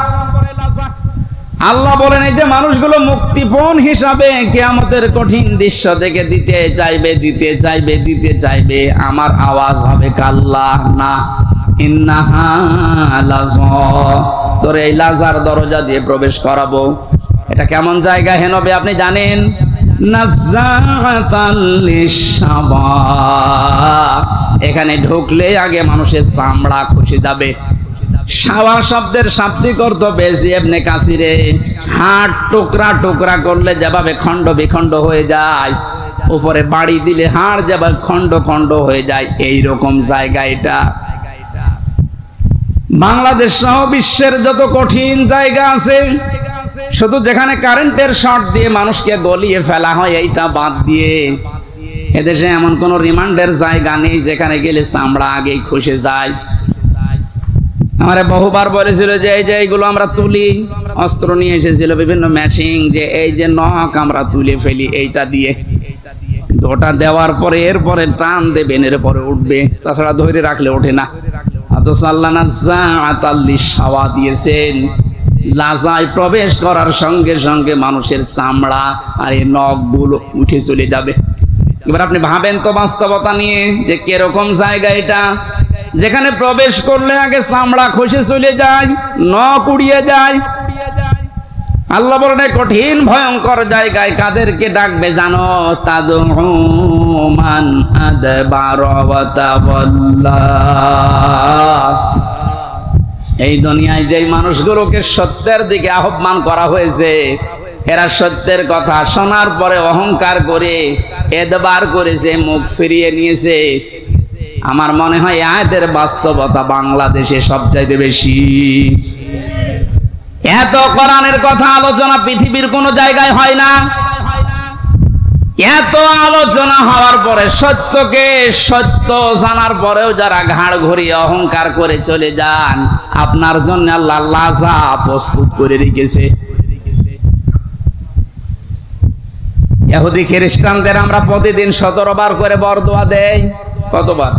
Speaker 1: আল্লাহ বলেন এই যে মানুষগুলো মুক্তিপণ হিসাবে কিয়ামতের কঠিন দৃশ্য থেকে দিতে চাইবে, আমার আওয়াজ হবে কাল্লা, না, ইন্নাহা লাযা, তোরে এই লাজার দরজা দিয়ে প্রবেশ করাবো। এটা কেমন জায়গা হে নবী আপনি জানেন? নাযাআতাল লিশাবা, এখানে ঢুকলে আগে মানুষের চামড়া খসে যাবে। শাওয়া শব্দের শাব্দিক অর্থ পেয়েছি ইবনে কাসিরে, হাড় টুকরা টুকরা করলে যেভাবে খণ্ড বিখণ্ড হয়ে যায়, উপরে বাড়ি দিলে হাড় যেভাবে খণ্ড খণ্ড হয়ে যায়, এই রকম জায়গা এটা। বাংলাদেশ সহ বিশ্বের যত কঠিন জায়গা আছে, শুধু যেখানে কারেন্টের শর্ট দিয়ে মানুষকে গলিয়ে ফেলা হয় এইটা বাদ দিয়ে এদেশে এমন কোন রিমান্ডের জায়গা নেই যেখানে গেলে চামড়া আগেই খসে যায়। আমারে বহুবার বলেছিল যে এই যে এইগুলো আমরা তুলি, অস্ত্র নিয়ে এসেছিল বিভিন্ন মেশিন, যে এই যে নখ আমরা তুলে ফেলি এইটা দিয়ে, কিন্তু ওটা দেওয়ার পরে এরপরে টান দেবেন, এরপরে উঠবে, তাছাড়া ধরে রাখলে ওঠে না। অথচ আল্লাহ নাযাআতাল লিশাওয়া দিয়েছেন, লাজায় প্রবেশ করার সঙ্গে সঙ্গে মানুষের চামড়া আর এই নখগুলো উঠে চলে যাবে। এবার আপনি ভাবেন তো বাস্তবতা নিয়ে যে কিরকম জায়গা এটা, যেখানে প্রবেশ করলে আগে চামড়া খসে চলে যায়, নখ উড়িয়ে যায়। আল্লাহ বলেন কঠিন ভয়ঙ্কর জায়গায় কাদেরকে ডাকবে জানো? তাদউ মান আদবারা ওয়া তাওয়াল্লা। এই দুনিয়ায় যেই মানুষগুলোকে সত্যের দিকে আহ্বান করা হয়েছে, এরা সত্যের কথা শোনার পরে অহংকার করে এদবার করেছে, মুখ ফিরিয়ে নিয়েছে। আমার মনে হয় আয়াতের বাস্তবতা বাংলাদেশে সবচাইতে বেশি। এত কোরআনের কথা আলোচনা পৃথিবীর কোন জায়গায় হয় না। এত আলোচনা হওয়ার পরে সত্যকে সত্য জানার পরেও যারা ঘাড় ঘুরিয়ে অহংকার করে চলে যান, আপনার জন্য আল্লাহ লাজা প্রস্তুত করে রেখেছে। ইহুদি খ্রিস্টানদের আমরা প্রতিদিন 17 বার করে বরদোয়া দেই। কতবার?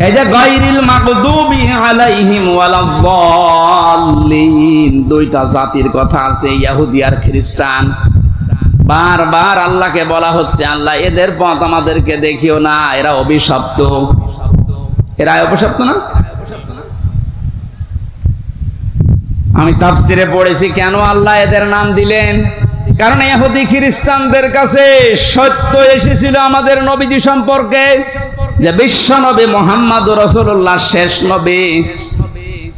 Speaker 1: এই যে গায়রিল মাগদুবি আলাইহিম ওয়ালাদ-দাল্লিন, দুইটা জাতির কথা আছে, ইহুদি আর খ্রিস্টান। বারবার আল্লাহকে বলা হচ্ছে, আল্লাহ এদের পথ আমাদেরকে দেখিও না, এরা অভিশপ্ত। এরা অভিশপ্ত না? আমি তাফসিরে পড়েছি কেন আল্লাহ এদের নাম দিলেন। কারণ ইহুদি খ্রিস্টানদের কাছে সত্য এসেছিল আমাদের নবীজি সম্পর্কে, যে বিশ্ব নবী মুহাম্মদুর রাসূলুল্লাহ শেষ নবী,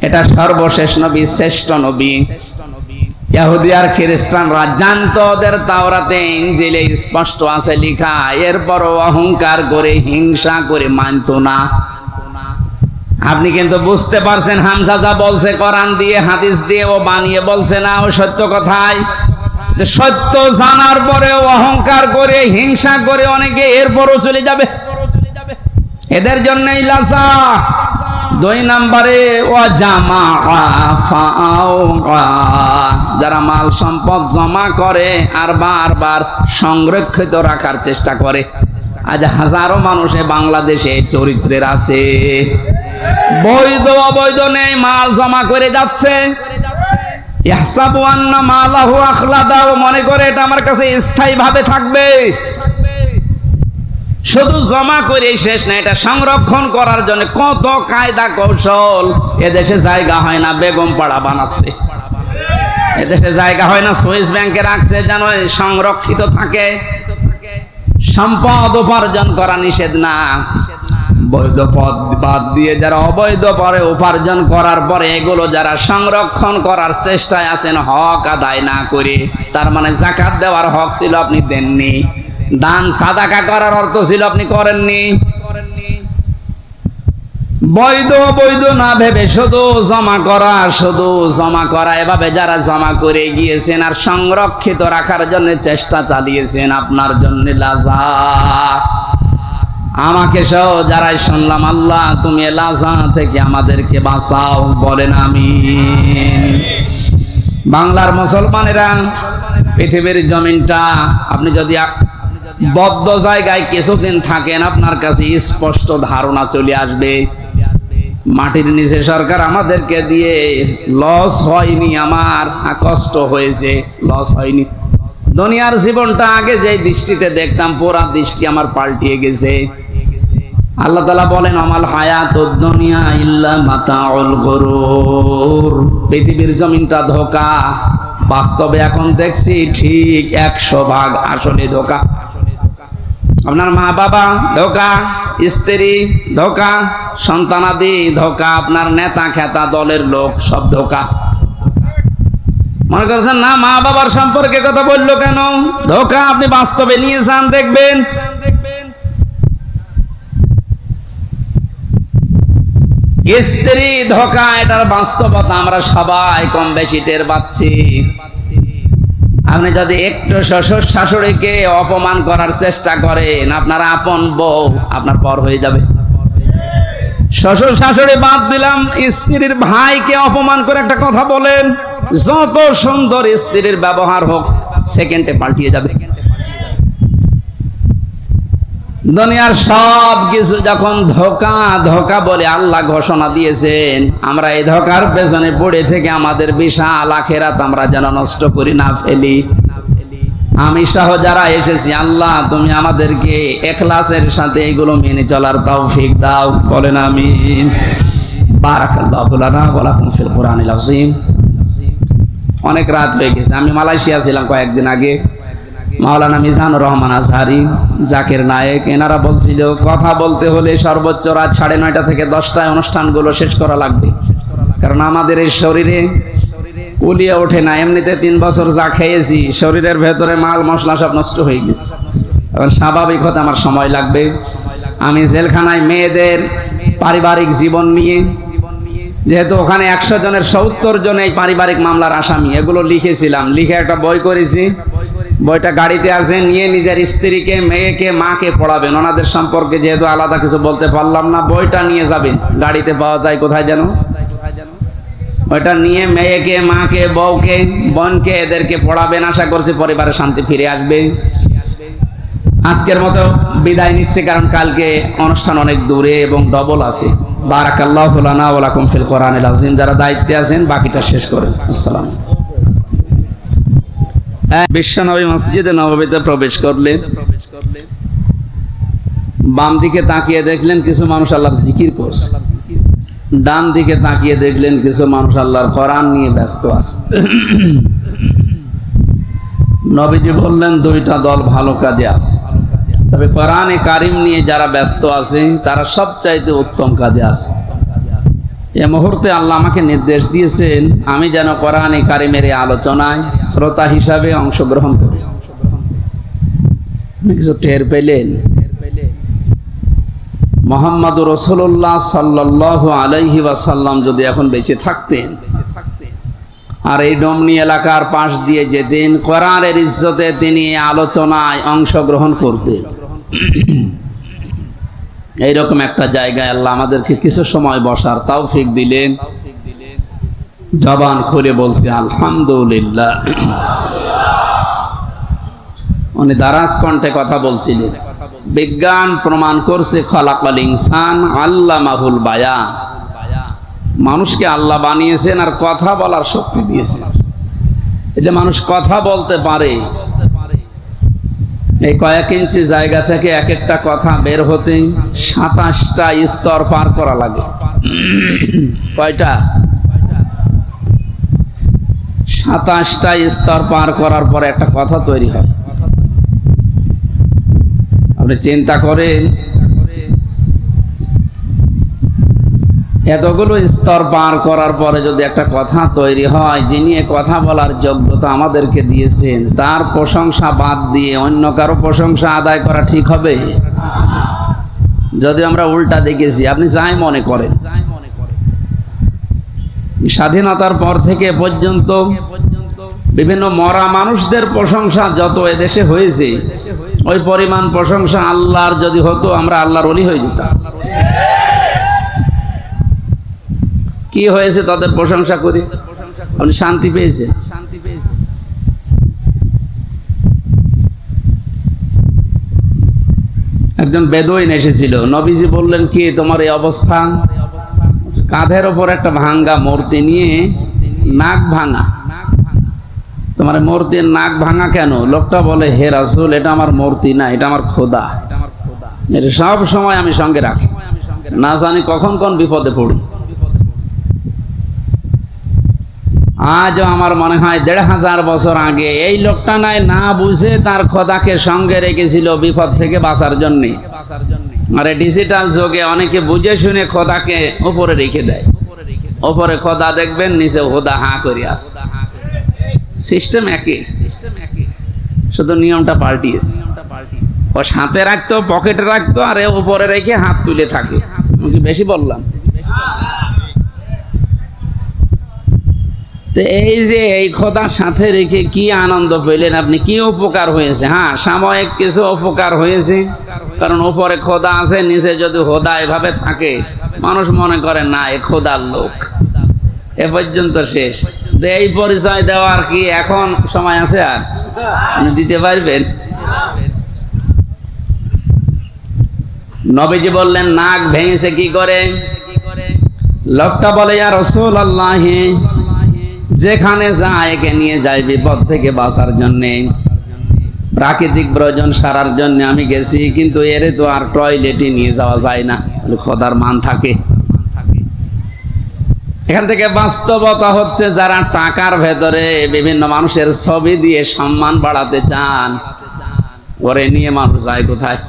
Speaker 1: এটা সর্বশেষ নবী, শ্রেষ্ঠ নবী। ইহুদি আর খ্রিস্টানরা জানতো ওদের তাওরাতে ইনজিলে স্পষ্ট আছে লেখা, এরপরও অহংকার করে হিংসা করে মানতো না। আপনি কিন্তু বুঝতে পারছেন হামজা যা বলছে কোরআন দিয়ে হাদিস দিয়ে ও বানিয়ে বলছে না, ও সত্য কথাই। যে সত্য জানার পরেও অহংকার করে হিংসা করে অনেকে এরপরও চলে যাবে, এদের জন্যই লাজা। 2 নম্বরে যারা মাল সম্পদ জমা করে আর বারবার সংরক্ষিত রাখার চেষ্টা করে। আজ হাজারো মানুষে বাংলাদেশে চরিত্রের আছে, বৈধ অবৈধ নেই, মাল জমা করে যাচ্ছে। ইহসাবু আন্না মালাহু আখলাদা, মনে করে এটা আমার কাছে স্থায়ী ভাবে থাকবে। শুধু জমা করে শেষ না, এটা সংরক্ষণ করার জন্য কত কায়দা কৌশল। এদেশে জায়গা হয় না, বেগম পাড়া বানাচ্ছে। এদেশে জায়গা হয় না, সুইস ব্যাংকে রাখছে যেন সংরক্ষিত থাকে। সম্পদ উপার্জন করা নিষেধ না, বৈধ পথ বাদ দিয়ে যারা অবৈধ পরে উপার্জন করার পরে এগুলো যারা সংরক্ষণ করার চেষ্টায় আছেন হক আদায় না করে, তার মানে যাকাত দেওয়ার হক ছিল আপনি দেননি, দান সাদাকা করার অর্থ ছিল আপনি করেননি। বৈধ বৈধ না ভেবে শুধু জমা করা, এভাবে যারা জমা করে গিয়েছেন আর সংরক্ষিত রাখার জন্য চেষ্টা চালিয়েছেন, আপনার জন্য লাজা। আমাকে সহ যারাই শুনলাম, আল্লাহ তুমি লাজা থেকে আমাদেরকে বাঁচাও, বলেন আমিন। বাংলার মুসলমানেরা, পৃথিবীর জমিনটা আপনি যদি বদ্ধ জায়গায় কিছুদিন থাকেন, আপনার কাছে স্পষ্ট ধারণা চলে আসবে মাটির নিচে সরকার আমাদেরকে দিয়ে লস হয়নি, আমার কষ্ট হয়েছে, লস হয়নি। দুনিয়ার জীবনটা আগে যে দৃষ্টিতে দেখতাম, পুরা দৃষ্টি আমার পাল্টিয়ে গেছে। আল্লাহ তাআলা বলেন, আমাল হায়াতুদ দুনিয়া ইল্লা মাতাউল গুরুর, পৃথিবীর জমিনটা ধোঁকা। বাস্তবে এখন দেখছি ঠিক 100 ভাগ আসলে ধোঁকা। আপনার মা বাবা ধোঁকা, স্ত্রী ধোঁকা, সন্তানাদি ধোঁকা, আপনার নেতা খেতা দলের লোক সব ধোঁকা। মনে করছেন না মা বাবার সম্পর্কে কথা বললো কেন? ধোঁকা। আপনি বাস্তবে নিয়ে যান, দেখবেন। স্ত্রী ধোঁকা, এটার বাস্তবতা আমরা সবাই কম বেশি টের পাচ্ছি। আপনি যদি একটু শ্বশুর শাশুড়িকে অপমান করার চেষ্টা করেন, আপনার আপন বউ আপনার পর হয়ে যাবে। শ্বশুর শাশুড়ি বাদ দিলাম, স্ত্রীর ভাইকে অপমান করে একটা কথা বলেন, যত সুন্দর স্ত্রীর ব্যবহার হোক সেকেন্ডে পাল্টিয়ে যাবে। দুনিয়ার সব কিছু যখন ধোঁকা ধোঁকা বলে আল্লাহ ঘোষণা দিয়েছেন, আমরা এই ধোঁকার পেছনে পড়ে থেকে আমাদের বিশাল আখিরাত আমরা যেন নষ্ট করি না ফেলি। আমি সহ যারা এসেছি, আল্লাহ তুমি আমাদেরকে ইখলাসের সাথে এগুলো মেনে চলার তৌফিক দাও, বলেন আমিন। বারাকাল্লাহু লানা ওয়া লাকুম ফিল কুরআনিল আযীম। অনেক রাত হয়ে গেছে। আমি মালয়েশিয়া ছিলাম কয়েকদিন আগে। মাওলানা মিজানুর রহমান আজহারি, জাকির নায়েক, এনারা বলছিল কথা বলতে হলে সর্বোচ্চ রাত 9:30 থেকে 10টায় অনুষ্ঠানগুলো শেষ করা লাগবে, কারণ আমাদের এই শরীরে কুলিয়ে ওঠে না। এমনিতে 3 বছর যা খেয়েছি, শরীরের ভেতরে মাল মশলা সব নষ্ট হয়ে গেছে। এখন স্বাভাবিক হতে আমার সময় লাগবে। আমি জেলখানায় মেয়েদের পারিবারিক জীবন নিয়ে, যেহেতু ওখানে 100 জনের 70 জন এই পারিবারিক মামলার আসামি, এগুলো লিখেছিলাম, লিখে একটা বই করেছি। বইটা গাড়িতে আছে, নিয়ে নিজের স্ত্রীকে, মেয়েকে, মাকে পড়াবেন। ওনাদের সম্পর্কে যেহেতু আলাদা কিছু বলতে পারলাম না, বইটা নিয়ে যাবেন। গাড়িতে পাওয়া যায় কোথায় যেন, ওইটা নিয়ে মেয়েকে, মাকে, বউকে, বোনকে, এদেরকে পড়াবেন। আশা করছি পরিবারে শান্তি ফিরে আসবে। আজকের মতো বিদায় নিচ্ছে, কারণ কালকে অনুষ্ঠান অনেক দূরে এবং ডবল আছে। বারাকাল্লাহু লানা ওয়া লাকুম ফিল কোরআনিল আযীম। যারা দায়িত্বে আছেন বাকিটা শেষ করেন। আসসালামু আলাইকুম। বিশ্বনবী মসজিদে নববীতে প্রবেশ করলেন, বাম দিকে তাকিয়ে দেখলেন কিছু মানুষ আল্লাহর জিকির করছে, ডান দিকে তাকিয়ে দেখলেন কিছু মানুষ আল্লাহর কোরআন নিয়ে ব্যস্ত আছে। নবীজি বললেন দুইটা দল ভালো কাজে আছে, তবে কোরআনে কারিম নিয়ে যারা ব্যস্ত আছে তারা সবচাইতে উত্তম কাজে আছে। এই মুহূর্তে আল্লাহ আমাকে নির্দেশ দিয়েছেন আমি যেন কোরআনে কারিমের এই আলোচনায় শ্রোতা হিসাবে অংশগ্রহণ করি। কিছু টের পেলেন? মুহাম্মদুর রাসূলুল্লাহ সাল্লাল্লাহু আলাইহি ওয়াসাল্লাম যদি এখন বেঁচে থাকতেন আর এই ডমনি এলাকার পাশ দিয়ে যেতেন, কোরআনের ইজ্জতে তিনি আলোচনায় অংশগ্রহণ করতেন। এইরকম একটা জায়গায় আল্লাহ আমাদেরকে কিছু সময় বসার তৌফিক দিলেন। জবান খুলে বলছে আলহামদুলিল্লাহ। উনি দারাজ কণ্ঠে কথা বলছিলেন। বিজ্ঞান প্রমাণ করছে খালাকাল ইনসান আল্লামাহুল বায়ান, মানুষকে আল্লাহ বানিয়েছেন আর কথা বলার শক্তি দিয়েছেন। এই যে মানুষ কথা বলতে পারে, এই কয়েক ইঞ্চি জায়গা থেকে এক একটা কথা বের হতে 27টা স্তর পার করা লাগে। কয়টা? 27টা স্তর পার করার পরে একটা কথা তৈরি হয়। আপনি চিন্তা করেন, এতগুলো স্তর পার করার পরে যদি একটা কথা তৈরি হয়, যিনি কথা বলার যোগ্যতা আমাদেরকে দিয়েছেন তার প্রশংসা বাদ দিয়ে অন্য কারো প্রশংসা আদায় করা ঠিক হবে? যদি আমরা উল্টা দেখেছি, আপনি যাই মনে করেন, স্বাধীনতার পর থেকে পর্যন্ত বিভিন্ন মরা মানুষদের প্রশংসা যত এদেশে হয়েছে, ওই পরিমাণ প্রশংসা আল্লাহর যদি হতো আমরা আল্লাহর ওলি হয়ে যেতাম। কি হয়েছে তাদের প্রশংসা করি? আপনি শান্তি পেয়েছেন? একজন বেদুইন এসেছিল, নবীজি বললেন কি তোমার এই অবস্থা? কাঁধের ওপর একটা ভাঙ্গা মূর্তি নিয়ে নাক ভাঙা। তোমার মূর্তির নাক ভাঙা কেন? লোকটা বলে হে রাসূল, এটা আমার মূর্তি না, এটা আমার খোদা। এটা সব সময় আমি সঙ্গে রাখি, না জানি কখন কোন বিপদে পড়ি। আজও আমার মনে হয় 1500 বছর আগে এই লোকটা না বুঝে তার খোদাকে সঙ্গে রেখেছিল বিপদ থেকে বাঁচার জন্য। আর ডিজিটাল যুগে অনেকে বুঝে শুনে খোদাকে উপরে রেখে দেয়। উপরে খোদা দেখবেন, নিচে খোদা হাঁ করে আছে। সিস্টেম একই, শুধু নিয়মটা পাল্টিয়েছে। ও সাথে রাখতো, পকেটে রাখতো, আর উপরে রেখে হাত তুলে থাকে। আমি কি বেশি বললাম? এই যে এই খোদার সাথে রেখে কি আনন্দ পেলেন আপনি, কি উপকার হয়েছে? হ্যাঁ, সাময়িক কিছু উপকার হয়েছে, কারণ উপরে খোদা আছে, নিচে যদি খোদা এভাবে থাকে মানুষ মনে করে না এ খোদার লোক। এ পর্যন্ত শেষ। এই পরিচয় দেওয়ার কি এখন সময় আছে? আর আপনি দিতে পারবেন? নবীজি বললেন নাক ভেঙেছে কি করে? লোকটা বলে ইয়া রাসূলুল্লাহ, যেখানে যায় একে নিয়ে যায় বিপদ থেকে বাঁচার জন্য, প্রাকৃতিক প্রয়োজন সারার জন্য আমি গেছি, কিন্তু এরে তো আর টয়লেটে নিয়ে যাওয়া যায় না, খোদার মান থাকে। এখান থেকে বাস্তবতা হচ্ছে যারা টাকার ভেতরে বিভিন্ন মানুষের ছবি দিয়ে সম্মান বাড়াতে চান, ওরে নিয়ে মানুষ যায় কোথায়?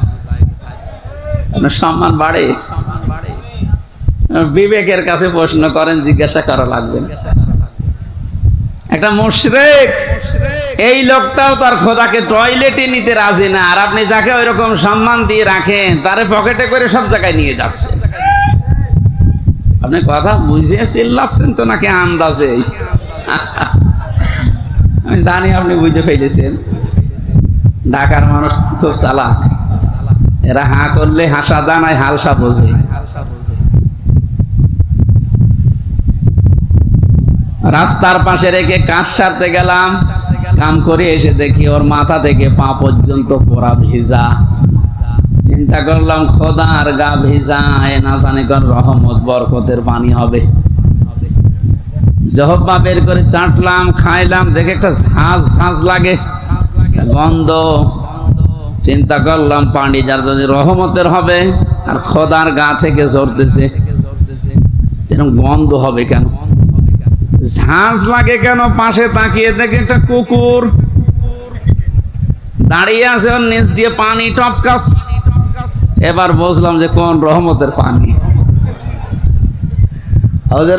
Speaker 1: সম্মান বাড়ে? বিবেকের কাছে প্রশ্ন করেন, জিজ্ঞাসা করা লাগবে না। একটা মুশরিক, এই লোকটাও তার খোদাকে টয়লেটে নিতে রাজি না, আর আপনি যাকে ওই রকম সম্মান দিয়ে রাখেন তারে পকেটে করে সব জায়গায় নিয়ে যাচ্ছে। আপনি কথা বুঝিয়ে চিল্লাচ্ছেন তো নাকি আন্দাজে? আমি জানি আপনি বুঝতে ফেলেছেন। ঢাকার মানুষ খুব চালাক, এরা হাঁ করলে হাসা দানায় হালসা বোঝে। রাস্তার পাশে রেখে কাজ সারতে গেলাম, কাম করে এসে দেখি ওর মাথা থেকে পা পর্যন্ত পুরা ভিজা। চিন্তা করলাম খোদার গা ভিজা, এ না জানে কোন রহমত বরকতের পানি হবে। জহব্বা বের করে চাটলাম, খাইলাম, দেখে একটা ঝাঁঝ লাগে, গন্ধ। চিন্তা করলাম পানি যার যদি রহমতের হবে আর খোদার গা থেকে ঝরতেছে, এরকম গন্ধ হবে কেন, ঝাঁঝ লাগে কেন? পাশে তাকিয়ে দেখে একটা কুকুর দাঁড়িয়ে আছে, ওর নিচ দিয়ে পানি টপকাচ্ছে। এবার বুঝলাম যে কোন রহমতের পানি।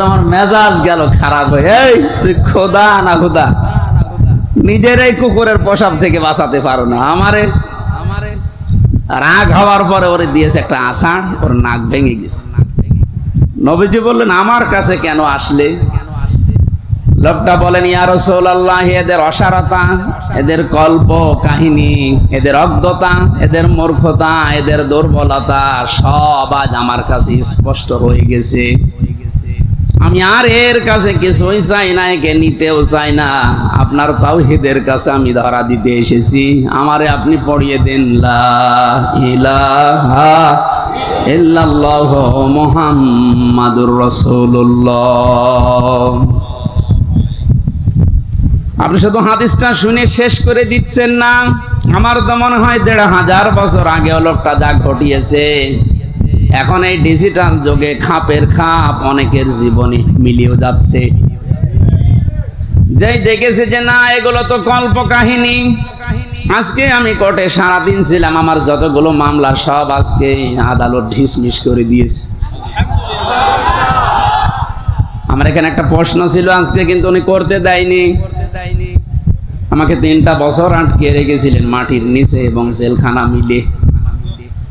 Speaker 1: আমার মেজাজ গেল খারাপ হয়ে, এই তুই খোদা না খোদা, নিজের এই কুকুরের পোশাক থেকে বাঁচাতে পারো না, আমারে রাগ হওয়ার পরে ওরে দিয়েছে একটা আষাঢ়, ওর নাক ভেঙে গেছে। নবীজি বললেন আমার কাছে কেন আসলে? লোকটা বলেন, ইয়া রাসূলুল্লাহ, এদের অসারতা, এদের কল্প কাহিনী, এদের অজ্ঞতা, এদের মূর্খতা, এদের দুর্বলতা সব আজ আমার কাছে স্পষ্ট হয়ে গেছে। আমি আর এর কাছে কিছুই চাই না, একে নিতেও চাই না। আপনার তাওহীদের কাছে আমি ধরা দিতে এসেছি, আমারে আপনি পড়িয়ে দেন লা ইলাহা ইল্লাল্লাহু মুহাম্মাদুর রাসূলুল্লাহ। আপনি শুধু হাদিসটা শুনে শেষ করে দিচ্ছেন না। আমার তো মনে হয় ১৫০০ বছর আগে লোকটা যা ঘটিয়েছে, এখন এই ডিজিটাল যুগে খাপের খাপ অনেকের জীবনে মিলিয়ে যাচ্ছে। যেই দেখেছে যে না এগুলো তো কল্প কাহিনী। আজকে আমি কোর্টে সারাদিন ছিলাম, আমার যতগুলো মামলা সব আজকে আদালত ডিসমিস করে দিয়েছে। আমার এখানে একটা প্রশ্ন ছিল আজকে, কিন্তু উনি করতে দেয়নি। আমাকে ৩টা বছর আটকে রেখেছিলেন মাটির নিচে এবং জেলখানা মিলে।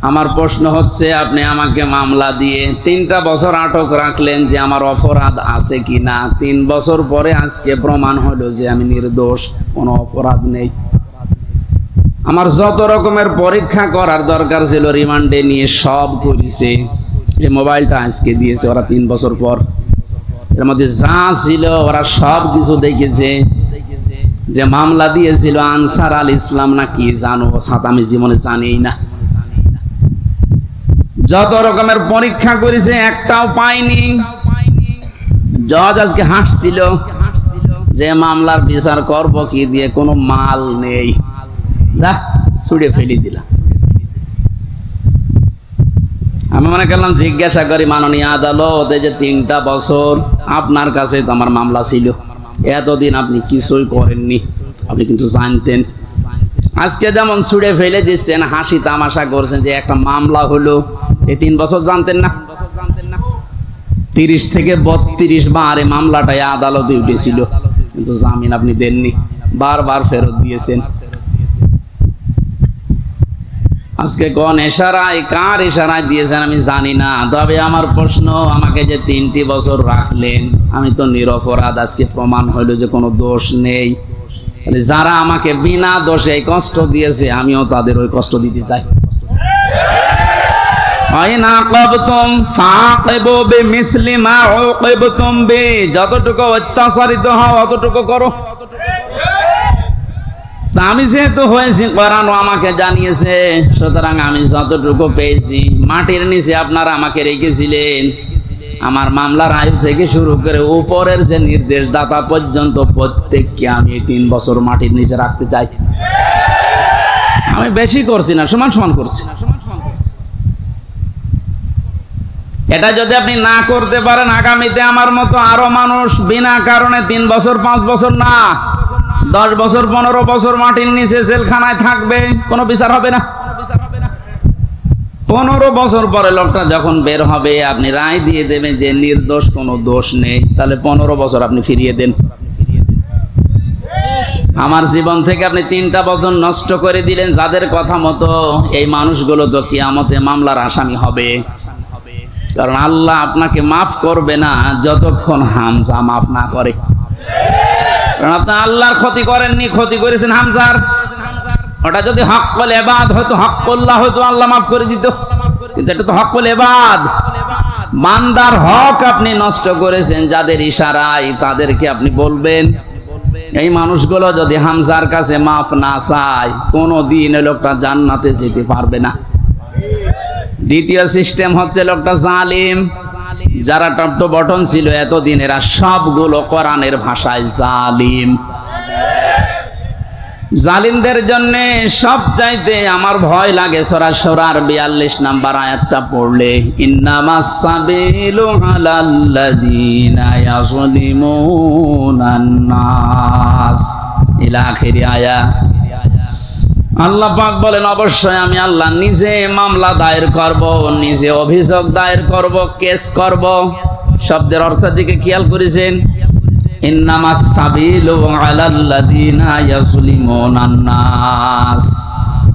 Speaker 1: আমার প্রশ্ন হচ্ছে, আপনি আমাকে মামলা দিয়ে 3টা বছর আটক রাখলেন যে আমার অপরাধ আছে কিনা। 3 বছর পরে আজকে প্রমাণ হলো যে আমি নির্দোষ, কোনো অপরাধ নেই। আমার যত রকমের পরীক্ষা করার দরকার ছিল রিমান্ডে নিয়ে সব করেছে। এই মোবাইলটা আজকে দিয়েছে ওরা 3 বছর পর। এর মধ্যে যা ছিল ওরা সব কিছু দেখেছে। যে মামলা দিয়েছিল আনসার আল ইসলাম না কি জানো, সাথে আমি জীবনে জানিই না। যত রকমের পরীক্ষা করেছে একটাও পাইনি। জজ আজকে হাসছিল যে মামলার বিচার করব কি দিয়ে, কোনো মাল নেই, যা ছুড়ে ফেলে দিলাম। আমি মনে করলাম জিজ্ঞাসা করি, মাননীয় আদালত, এই যে 3টা বছর আপনার কাছে তো আমার মামলা ছিল, এতদিন আপনি কিছুই করেননি, আপনি কিন্তু জানতেন। আজকে যেমন ছুড়ে ফেলে দিচ্ছেন, হাসি তামাশা করছেন যে একটা মামলা হলো, এই 3 বছর জানতেন না? 30 থেকে 32 বার এই মামলাটাই আদালতে উঠেছিল, কিন্তু জামিন আপনি দেননি, বারবার ফেরত দিয়েছেন। আজকে কোন ইশারায়, কার ইশারায় দিয়েছেন আমি জানি না। তবে আমার প্রশ্ন, আমাকে যে 3টি বছর রাখলেন, আমি তো নিরপরাধ, আজকে প্রমাণ হইল যে কোনো দোষ নেই। যারা আমাকে বিনা দোষে এই কষ্ট দিয়েছে, আমিও তাদের ওই কষ্ট দিতে চাই। যতটুকু অত্যাচারিত হও অতটুকু করো। আমি যেহেতু হয়েছি করানো আমাকে জানিয়েছে, সুতরাং আমি যতটুকু পেয়েছি। মাটির নিচে আপনারা আমাকে রেখেছিলেন, আমার মামলার আয়ু থেকে শুরু করে উপরের যে নির্দেশদাতা পর্যন্ত প্রত্যেককে আমি 3 বছর মাটির নিচে রাখতে চাই। আমি বেশি করছি না, সমান সমান করছি। এটা যদি আপনি না করতে পারেন, আগামীতে আমার মতো আরো মানুষ বিনা কারণে 3 বছর 5 বছর না 10 বছর 15 বছর মাটির নিচে জেলখানায় থাকবে, কোনো বিচার হবে না। 15 বছর পরে লোকটা যখন বের হবে, আপনি রায় দিয়ে দেবেন যে নির্দোষ, কোনো দোষ নেই, তাহলে 15 বছর আপনি ফিরিয়ে দেন। আমার জীবন থেকে আপনি 3টা বছর নষ্ট করে দিলেন, যাদের কথা মতো এই মানুষগুলো তো কিয়ামতে মামলার আসামি হবে। কারণ আল্লাহ আপনাকে মাফ করবে না যতক্ষণ হামজা মাফ না করে। কারণ আপনি আল্লাহর ক্ষতি করেননি, ক্ষতি করেছেন হামজার। ওটা যদি হক্কুল ইবাদ হতো, হক্কুল্লাহ হতো, আল্লাহ মাফ করে দিত। কিন্তু এটা তো হক্কুল ইবাদ, বান্দার হক আপনি নষ্ট করেছেন। যাদের ইশারায় তাদেরকে আপনি বলবেন এই মানুষগুলো যদি হামজার কাছে মাপ না চায়, কোনোদিন এই লোকটা জান্নাতে যেতে পারবে না। দ্বিতীয় সিস্টেম হচ্ছে লোকটা জালিম। যারা টপ টু বটন ছিল এতদিন, এরা সবগুলো কোরআনের ভাষায় জালিম। জালিমদের জন্য সব চাইতে আমার ভয় লাগে সূরা শুরার 42 নম্বর আয়াতটা পড়লে, ইন্নামাস সাবিলু আলাল্লাযীনা ইয়াযলিমুনান নাস ইলা আখিরি আয়া। আল্লাহ পাক বলেন, অবশ্যই আমি আল্লাহ নিজে মামলা দায়ের করব, নিজে অভিযোগ দায়ের করব, কেস করব। শব্দের অর্থের দিকে খেয়াল করেছেন? ইন্নামাস সাবিলু আলাল্লাযীনা ইয়াযলিমুনান নাস।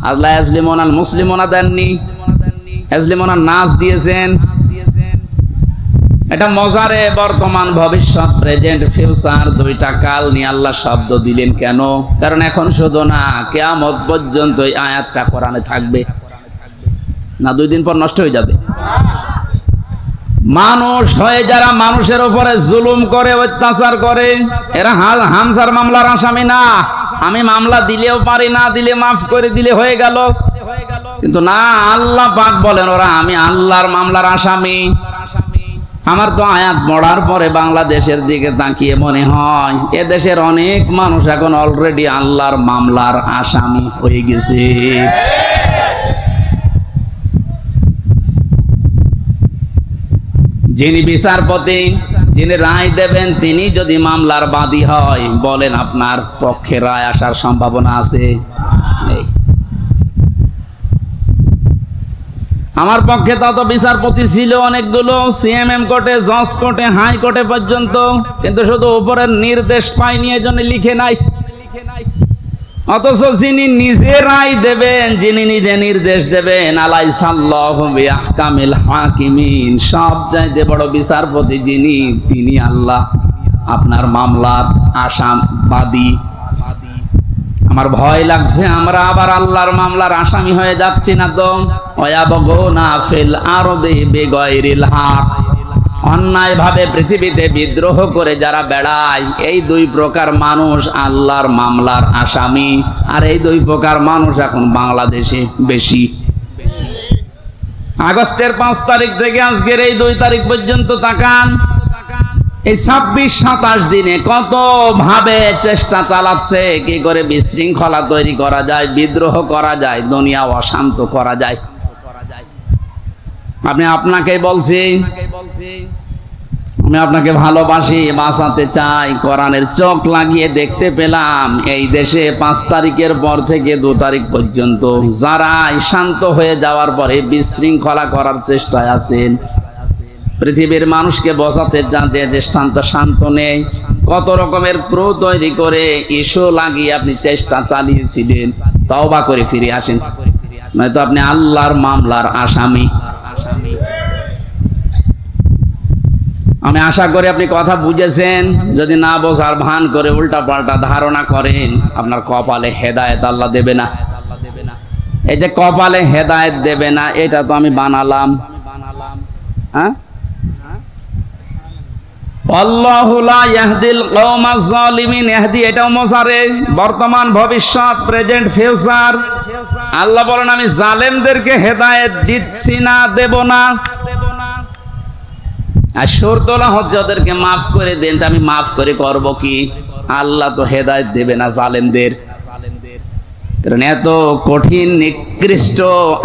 Speaker 1: আল্লাহ ইয়াযলিমুনাল মুসলিমুনা দেননি, ইয়াযলিমুনান নাস দিয়েছেন। এটা মজারে বর্তমান ভবিষ্যৎ, প্রেজেন্ট ফিউচার দুইটা কাল নিয়ে আল্লাহ শব্দ দিলেন কেন? কারণ এখন শুধু না, কিয়ামত পর্যন্ত এই আয়াতটা কোরআনে থাকবে না, 2 দিন পর নষ্ট হয়ে যাবে। মানুষ হয়ে যারা মানুষের উপরে জুলুম করে, অত্যাচার করে, এরা হামজার মামলার আসামি না। আমি মামলা দিলেও পারি, না দিলে মাফ করে দিলে হয়ে গেল, কিন্তু না, আল্লাহ পাক বলেন ওরা আমি আল্লাহর মামলার আসামি। আমার তো আয়াত পড়ার পরে বাংলাদেশের দিকে তাকিয়ে মনে হয় এ দেশের অনেক মানুষ এখন অলরেডি আল্লাহর মামলার আসামি হয়ে গেছে। যিনি বিচারপতি, যিনি রায় দেবেন, তিনি যদি মামলার বাদী হয়, বলেন আপনার পক্ষে রায় আসার সম্ভাবনা আছে? নেই। আমার পক্ষে তত বিচারপতি ছিল অনেকগুলো, সিএমএম কোর্টে, জজ কোর্টে, হাই কোর্টে পর্যন্ত, কিন্তু শুধু উপরের নির্দেশ পাইনি, এজন্য লিখে নাই। অথচ যিনি নিজে রায় দেবেন, যিনি নিজে নির্দেশ দেবেন, আলাইসাল্লাহু বিআহকামিল হাকিমিন, সব চাইতে বড় বিচারপতি যিনি, তিনি আল্লাহ আপনার মামলার আসামবাদী। আমার ভয় লাগছে আমরা আবার আল্লাহর মামলার আসামি হয়ে যাচ্ছি না তো? ওয়ায়াবগুনা ফিল আরদি বিগাইরিল হক, অন্যায় ভাবে পৃথিবীতে বিদ্রোহ করে যারা বেড়ায়, এই 2 প্রকার মানুষ আল্লাহর মামলার আসামি। আর এই 2 প্রকার মানুষ এখন বাংলাদেশে বেশি। আগস্টের 5 তারিখ থেকে আজকের এই 2 তারিখ পর্যন্ত তাকান, এই 26-27 দিনে কত ভাবে চেষ্টা চালাচ্ছে কি করে বিশৃঙ্খলা তৈরি করা যায়, বিদ্রোহ করা যায়, দুনিয়া অশান্ত করা যায়। আপনাকে বলছি, আমি আপনাকে ভালোবাসি, বাঁচাতে চাই। কোরআনের চোখ লাগিয়ে দেখতে পেলাম এই দেশে 5 তারিখের পর থেকে 2 তারিখ পর্যন্ত যারা শান্ত হয়ে যাওয়ার পরে বিশৃঙ্খলা করার চেষ্টায় আছেন, পৃথিবীর মানুষকে বোঝাতে যাতে দৃষ্টান্ত শান্ত নেই, কত রকমের ক্রু তৈরি করে ইস্যু লাগিয়ে আপনি চেষ্টা চালিয়েছিলেন, তওবা করে ফিরে আসেন, নয়তো আপনি আল্লাহর মামলার আসামি। আমি আশা করি আপনি কথা বুঝেছেন। যদি না বোঝার ভান করে উল্টা পাল্টা ধারণা করেন, আপনার কপালে হেদায়েত আল্লাহ দেবে না। এই যে কপালে হেদায়েত দেবে না, এটা তো আমি বানালাম। হ্যাঁ, আল্লাহু লা ইয়াহদিল কওমাজ জালিমিন, ইহদি এটাও মজারে, বর্তমান ভবিষ্যৎ, প্রেজেন্ট ফিউচার। আল্লাহ বলেন আমি জালেমদেরকে হেদায়েত দিচ্ছি না, দেব না। আর শর্তলা হচ্ছে ওদেরকে মাফ করে দেন। আমি মাফ করে করব কি? আল্লাহ তো হেদায়েত দেবে না জালেমদের। কারণ এত কঠিন নিকৃষ্ট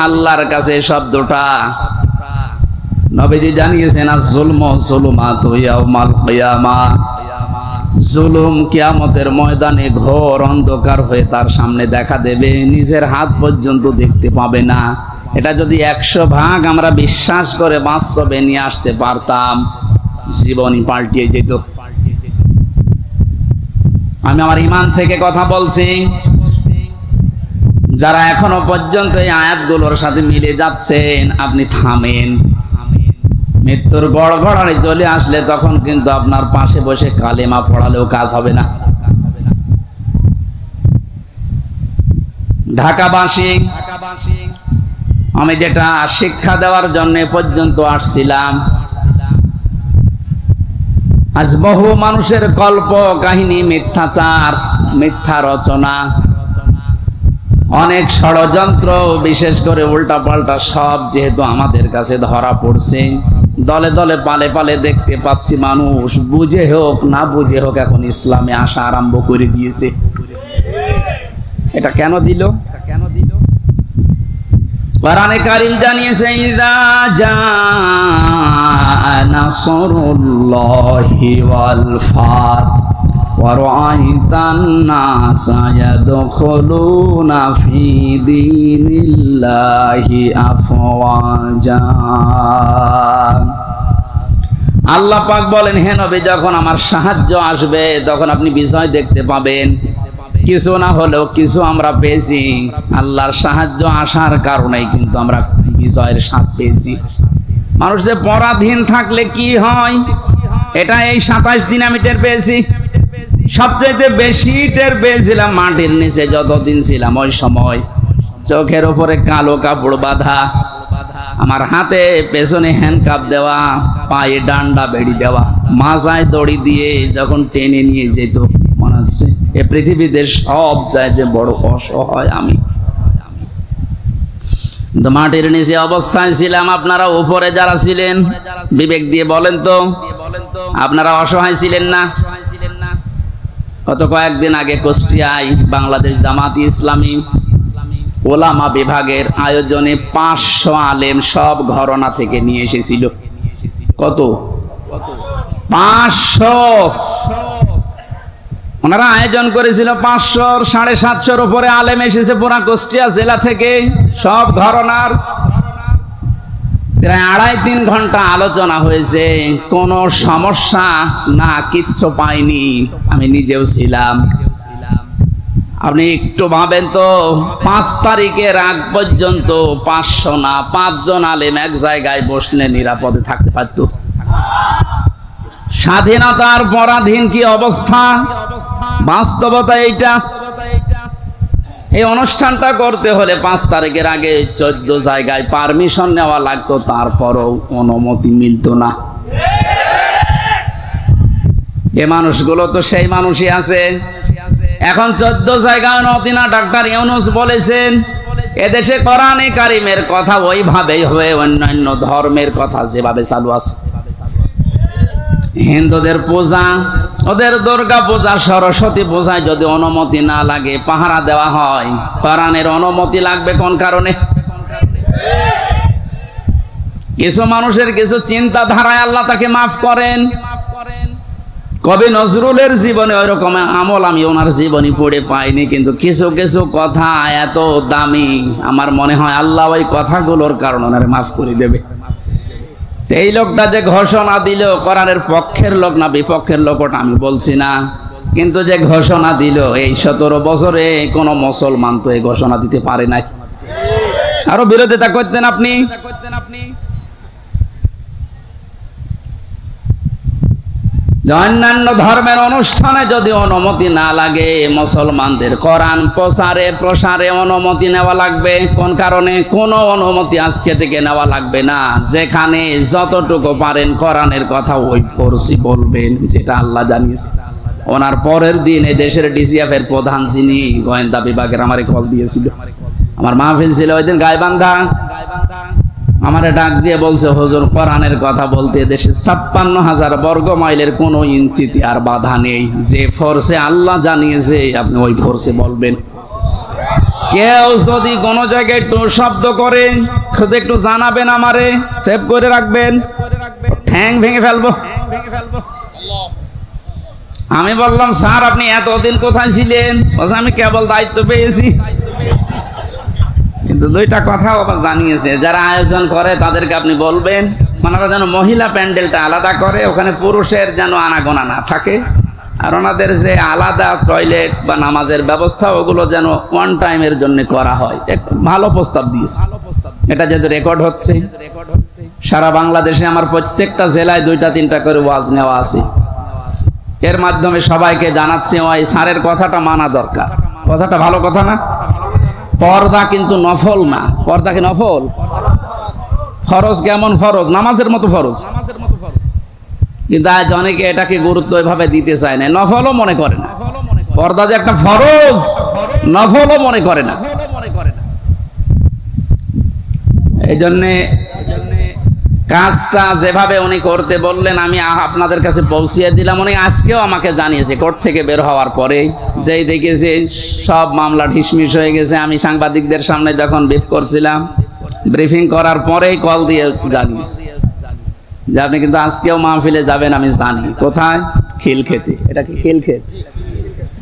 Speaker 1: আল্লাহর কাছে শব্দটা। নবীজি জানিয়েছেন আয-যুলমু যুলুমাতু ইয়াউমাল কিয়ামাহ, জুলুম কিয়ামতের ময়দানে ঘোর অন্ধকার হয়ে তার সামনে দেখা দেবে, নিজের হাত পর্যন্ত দেখতে পাবে না। এটা যদি 100 ভাগ আমরা বিশ্বাস করে বাস্তবে নিয়ে আসতে পারতাম, জীবনই পাল্টিয়ে যেত। আমি আমার ঈমান থেকে কথা বলছি। যারা এখনো পর্যন্ত এই আয়াতগুলোর সাথে মিলে যাচ্ছেন, আপনি থামেন। মৃত্যুর গড়গড়ানি চলে আসলে তখন কিন্তু আপনার পাশে বসে কালেমা পড়ালেও কাজ হবে না। ঢাকাবাসী, আমি যেটা শিক্ষা দেওয়ার জন্য পর্যন্ত আসছিলাম, আজ বহু মানুষের কল্প কাহিনী, মিথ্যাচার, মিথ্যা রচনা, অনেক ষড়যন্ত্র, বিশেষ করে উল্টা পাল্টা সব যেহেতু আমাদের কাছে ধরা পড়ছে, দলে দলে পালে পালে দেখতে পাচ্ছি মানুষ বুঝে হোক না বুঝে হোক এখন ইসলামে আসা আরম্ভ করে দিয়েছে। এটা কেন দিল? কোরআনে কারীম জানিয়েছে, ইযা জাআ নাসরুল্লাহি ওয়াল ফাত ওয়া রাআইতান নাসা ইয়াদখুলুনা ফি দীনিল্লাহি আফওয়াজা। আল্লাহ পাক বলেন, হে নবী, যখন আমার সাহায্য আসবে তখন আপনি বিজয় দেখতে পাবেন। কিছু না হলেও কিছু আমরা পেয়েছি। আল্লাহর সাহায্য আসার কারণেই কিন্তু আমরা বিজয়ের স্বাদ পেয়েছি। মানুষ যে পরাধীন থাকলে কি হয়, এটা এই 27 দিন আমি টের পেয়েছি। সবচেয়ে বেশি টের পেয়েছিলাম মাটির নিচে যতদিন ছিলাম, ওই সময় চোখের উপরে কালো কাপড় বাঁধা, আমার হাতে পেছনে হ্যান্ডকাপ দেওয়া, পায়ে ডান্ডা বেড়ি দেওয়া, মাজায় দড়ি দিয়ে যখন টেনে নিয়ে যেত, মনে হচ্ছে এ পৃথিবীতে সব চাইতে বড় অসহায় আমি। মাটির নিচে অবস্থায় ছিলাম। আপনারা উপরে যারা ছিলেন বিবেক দিয়ে বলেন তো, আপনারা অসহায় ছিলেন না? গত কয়েকদিন আগে কুষ্টিয়ায় বাংলাদেশ জামাতি ইসলামী ওলামা বিভাগের আয়োজনে 500 আলেম সব ঘরানা থেকে নিয়ে এসেছিল। কত? 500। ওনারা আয়োজন করেছিল 500, 750 উপরে আলেম এসেছে পুরা কুষ্টিয়া জেলা থেকে, সব ঘরানার। প্রায় 2.5-3 ঘন্টা আলোচনা হয়েছে, কোনো সমস্যা না, কিচ্ছু পাইনি। আমি নিজেও ছিলাম। আপনি একটু ভাবেন তো, 5 তারিখের আগ পর্যন্ত 500 না 5 জন আলেম এক জায়গায় বসলে নিরাপদে থাকতে পারত? স্বাধীনতার পরাধীন কি অবস্থা, বাস্তবতা এইটা। এই অনুষ্ঠানটা করতে হলে 5 তারিখের আগে 14 জায়গায় পারমিশন নেওয়া লাগতো, তারপরও অনুমতি মিলত না। এ মানুষগুলো তো সেই মানুষই আছে। এখন 14 জায়গায় অনুমতি না। ডাক্তার ইউনূস বলেছেন, এদেশে কোরআনে কারীমের কথা ওইভাবেই হবে, অন্যান্য ধর্মের কথা যেভাবে চালু আছে। হিন্দুদের পূজা, ওদের দুর্গা পূজা, সরস্বতী পূজায় যদি অনুমতি না লাগে, পাহারা দেওয়া হয়, কোরআনের অনুমতি লাগবে কোন কারণে? কিছু মানুষের কিছু চিন্তাধারায় আল্লাহ তাকে মাফ করেন। কবি নজরুলের জীবনে ওই রকম আমল আমি ওনার জীবনী পড়ে পাইনি, কিন্তু কিছু কিছু কথা এত দামি, আমার মনে হয় আল্লাহ ওই কথাগুলোর কারণে ওনারে মাফ করে দেবে। এই লোকটা যে ঘোষণা দিল, কোরআনের পক্ষের লোক না বিপক্ষের লোক ওটা আমি বলছি না, কিন্তু যে ঘোষণা দিল, এই 17 বছরে কোন মুসলমান তো এই ঘোষণা দিতে পারে নাই। আরো বিরোধিতা করতেন আপনি। অন্যান্য ধর্মের অনুষ্ঠানে যদি অনুমতি না লাগে, মুসলমানদের কোরআন প্রচারে প্রসারে অনুমতি নেওয়া লাগবে। কোন কারণে? কোনো অনুমতি আজকে থেকে নেওয়া লাগবে না। যেখানে যতটুকু পারেন কোরআনের কথা ওই ফোর্সি বলবেন, যেটা আল্লাহ জানিয়েছে। ওনার পরের দিন এই দেশের ডিজিএফ এর প্রধান যিনি গোয়েন্দা বিভাগের আমারে কল দিয়েছিল, আমার মাহফিল ছিল ওই দিন গাইবান্ধা, আমারে ডাক দিয়ে বলছে, হুজুর কোরআনের কথা বলতে দেশে 56,000 বর্গ মাইলের কোন ইঞ্চিতে আর বাধা নেই। যে ফোর্সে আল্লাহ জানিয়েছে আপনি ওই ফোর্সে বলবেন। কেউ যদি কোন জায়গায় একটু শব্দ করে শুধু একটু জানাবেন, আমারে সেভ করে রাখবেন, ঠ্যাং ভেঙে ফেলবো। আমি বললাম, স্যার আপনি এতদিন কোথায় ছিলেন? আমি কেবল দায়িত্ব পেয়েছি। কিন্তু 2টা কথা আবার জানিয়েছে, যারা আয়োজন করে তাদেরকে আপনি বলবেন ওনারা যেন মহিলা প্যান্ডেলটা আলাদা করে, ওখানে পুরুষের যেন আনাগোনা না থাকে, আর ওনাদের যে আলাদা টয়লেট বা নামাজের ব্যবস্থা ওগুলো যেন ওয়ান টাইমের জন্য করা হয়। একটু ভালো প্রস্তাব দিয়েছে। এটা যেহেতু রেকর্ড হচ্ছে, সারা বাংলাদেশে আমার প্রত্যেকটা জেলায় 2টা-3টা করে ওয়াজ নেওয়া আছে। এর মাধ্যমে সবাইকে জানাচ্ছি, ওই স্যারের কথাটা মানা দরকার। কথাটা ভালো কথা না? পর্দা কিন্তু নফল না। পর্দা কি নফল? ফরজ। কেমন ফরজ? নামাজের মতো ফরজ। কিন্তু আজ অনেকে এটাকে গুরুত্ব এভাবে দিতে চায় না, নফলও মনে করে না। পর্দা যে একটা ফরজ, নফলও মনে করে না। এই জন্যে কাজটা যেভাবে উনি করতে বললেন আমি আপনাদের কাছে পৌঁছিয়ে দিলাম। উনি আজকেও আমাকে জানিয়েছে কোর্ট থেকে বের হওয়ার পরে, যেই দেখেছে সব মামলা ঢিসমিস হয়ে গেছে। আমি সাংবাদিকদের সামনে যখন ব্রিফিং করার পরেই কল দিয়ে জানিয়েছি যে আপনি কিন্তু আজকেও মাহফিলে যাবেন। আমি জানি কোথায়, খিলক্ষেতে। এটা কি খিলক্ষেত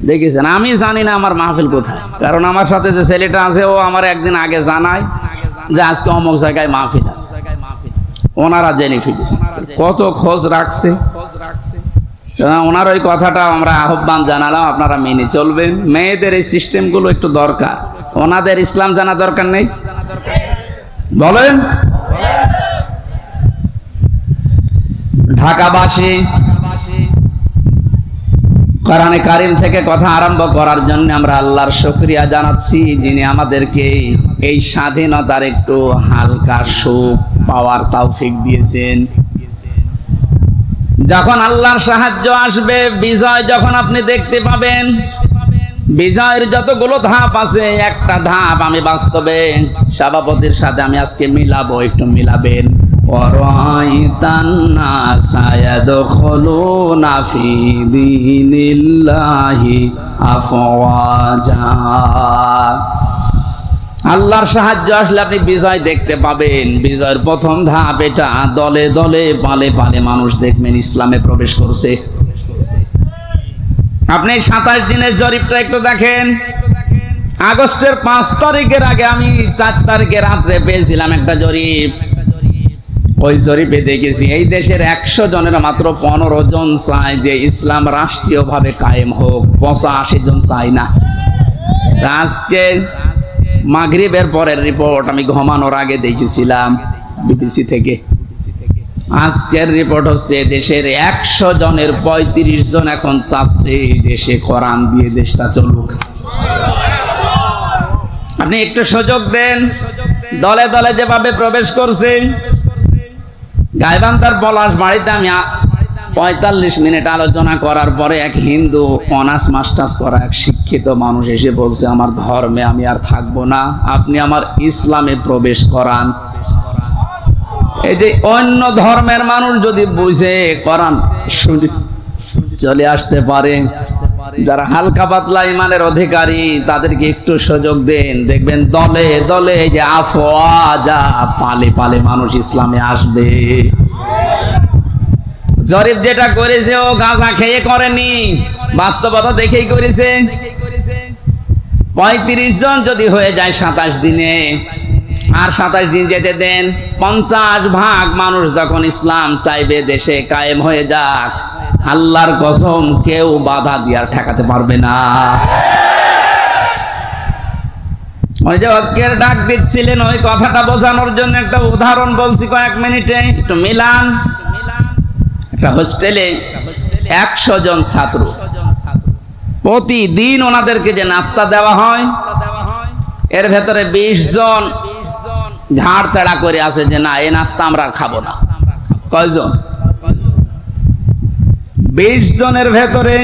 Speaker 1: দেখেছেন? আমি জানি না আমার মাহফিল কোথায়, কারণ আমার সাথে যে ছেলেটা আছে ও আমার একদিন আগে জানায় যে আজকে অমুক জায়গায় মাহফিল আছে। ওনারা জেনে ফেলেছে, কত খোঁজ রাখছে। ওনার ওই কথাটা আমরা আহ্বান জানালাম, আপনারা মেনে চলবেন। মেয়েদের এই সিস্টেমগুলো একটু দরকার। ওনাদের ইসলাম জানা দরকার নেই বলেন? ঢাকাবাসী কোরআনে কারীম থেকে কথা আরম্ভ করার জন্য আমরা আল্লাহর শুকরিয়া জানাচ্ছি, যিনি আমাদেরকে এই স্বাধীনতার একটু হালকা সুখ পাওয়ার তৌফিক দিয়েছেন। যখন আল্লাহর সাহায্য আসবে, বিজয় যখন আপনি দেখতে পাবেন, বিজয়ের যতগুলো ধাপ আছে, একটা ধাপ আমি বাস্তবে সভাপতির সাথে আমি আজকে মিলাবো, একটু মিলাবেন। আল্লাহর সাহায্য আসলে আপনি বিজয় দেখতে পাবেন। বিজয়ের প্রথম ধাপ এটা, দলে দলে পালে পালে মানুষ দেখবেন ইসলামে প্রবেশ করছে। আপনি 27 দিনের জরিপটা একটু দেখেন। আগস্টের 5 তারিখের আগে আমি 4 তারিখে রাত্রে পেয়েছিলাম একটা জরিপ। ওই জরিপে দেখেছি এই দেশের 100 জনের মাত্র 15 জন চায় যে ইসলাম রাষ্ট্রীয়ভাবে কায়েম হোক, 85 জন চায় না। আজকে মাগরিবের পরের রিপোর্ট আমি ঘুমানোর আগে দেখেছিলাম বিবিসি থেকে। আজকের রিপোর্ট হচ্ছে দেশের 100 জনের 35 জন এখন চাচ্ছে দেশে কোরআন দিয়ে দেশটা চলুক। আপনি একটু সুযোগ দেন। দলে দলে যেভাবে প্রবেশ করছে, গাইবান্ধার পলাশ বাড়িতে আমি 45 মিনিট আলোচনা করার পরে এক হিন্দু অনার্স মাস্টার্স করা এক শিক্ষিত মানুষ এসে বলছে, আমার ধর্মে আমি আর থাকবো না, আপনি আমার ইসলামে প্রবেশ করান। এই যে অন্য ধর্মের মানুষ যদি বুঝে কোরআন শুনে চলে আসতে পারে, যারা হালকা পাতলা ইমানের অধিকারী তাদেরকে একটু সুযোগ দেন, দেখবেন দলে দলে যে আফওয়াজা পালে পালে মানুষ ইসলামে আসবে। জরিপ যেটা করেছে ও গাঁজা খেয়ে করেনি, বাস্তবতা দেখেই করেছে। 35 জন যদি হয়ে যায় 27 দিনে, আর 27 দিন যেতে দেন, 50% মানুষ যখন ইসলাম চাইবে দেশে কায়েম হয়ে যাক, আল্লাহর কসম কেউ বাধা দিয়ে ঠেকাতে পারবে না। ওই যে ঐক্যের ডাক দিচ্ছিলেন, ওই কথাটা বোঝানোর জন্য একটা উদাহরণ বলছি কয়েক মিনিটে, একটু মিলান। একটা হোস্টেলে 100 জন ছাত্র, প্রতিদিন ওনাদেরকে যে নাস্তা দেওয়া হয়, এর ভেতরে 20 জন ঝাড় তেড়া করে আছে যে না, এই নাস্তা আমরা খাবো না। কয়জন? 20 জনের ভেতরে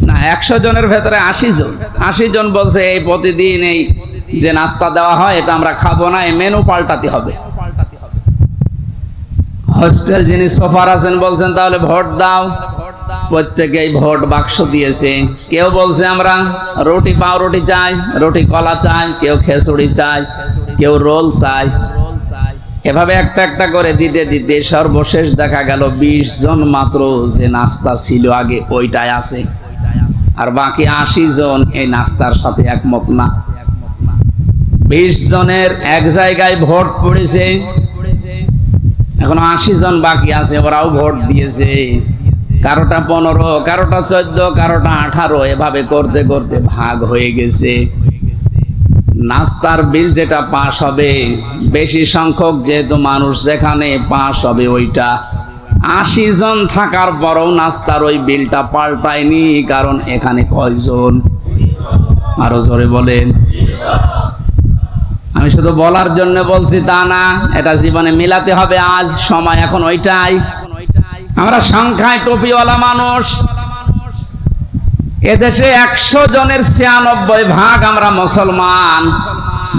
Speaker 1: না, 100 জনের ভেতরে 80 জন। 80 জন বলছে এই প্রতিদিন এই যে নাস্তা দেওয়া হয় এটা আমরা খাবো না, এই মেনু পাল্টাতে হবে। হোস্টেল যিনি সোফার আছেন বলছেন তাহলে ভোট দাও। প্রত্যেকেই ভোট বাক্স দিয়েছে। কেউ বলছে আমরা রুটি পাউরুটি চাই, রুটি কলা চাই, কেউ খেচুড়ি চাই, কেউ রোল চাই। এভাবে একটা একটা করে দিতে দিতে সর্বশেষ দেখা গেল 20 জন মাত্র যে নাস্তা ছিল আগে ওইটাই আছে, আর বাকি 80 জন এই নাস্তার সাথে একমত না। 20 জনের এক জায়গায় ভোট পড়েছে, এখন 80 জন বাকি আছে, ওরাও ভোট দিয়েছে। কারোটা 15, কারোটা 14, কারোটা 18, এভাবে করতে করতে ভাগ হয়ে গেছে। নাস্তার বিল যেটা পাস হবে, বেশি সংখ্যক যেহেতু মানুষ যেখানে পাস হবে ওইটা, 80 জন থাকার পরও নাস্তার ওই বিলটা পাল্টায়নি। কারণ এখানে কয়জন? আরো জোরে বলেন। আমি শুধু বলার জন্য বলছি তা না, এটা জীবনে মিলাতে হবে। আজ সময় এখন ওইটাই। আমরা সংখ্যায় টুপিওয়ালা মানুষ। এদেশে 100 জনের 96 ভাগ আমরা মুসলমান।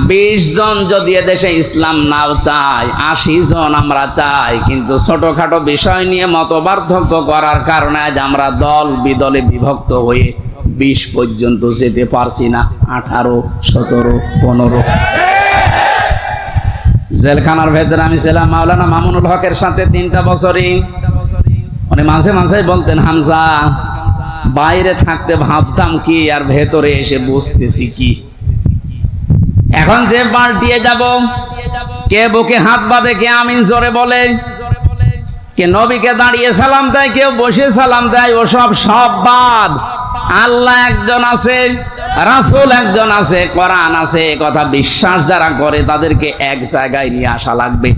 Speaker 1: 20 জন যদি এদেশে ইসলাম নাও চায়, 80 জন আমরা চাই, কিন্তু ছোটখাটো বিষয় নিয়ে মতপার্থক্য করার কারণে আজ আমরা দল বিদলে বিভক্ত হয়ে 20 পর্যন্ত যেতে পারছি না। 18, 17, 15। জেলখানার ভেতরে আমি ছিলাম মাওলানা মামুনুল হকের সাথে 3টা বছরই। উনি মাঝে মাঝে বলতেন, হামজা বাইরে থাকতে ভাবতাম কি আর ভেতরে এসে বুঝতেছি কি। এখন যে পাল্টিয়ে যাব, কে বুকে হাত বাঁধে, কে আমিন জোরে বলে, কে নবীকে দাঁড়িয়ে সালাম দেয়, কেউ বসে সালাম দেয়, ওসব সব বাদ। আল্লাহ একজন আছে, রাসূল একজন আছে, কোরআন আছে, কথা বিশ্বাস যারা করে তাদেরকে এক জায়গায় নিয়ে আসা লাগবে।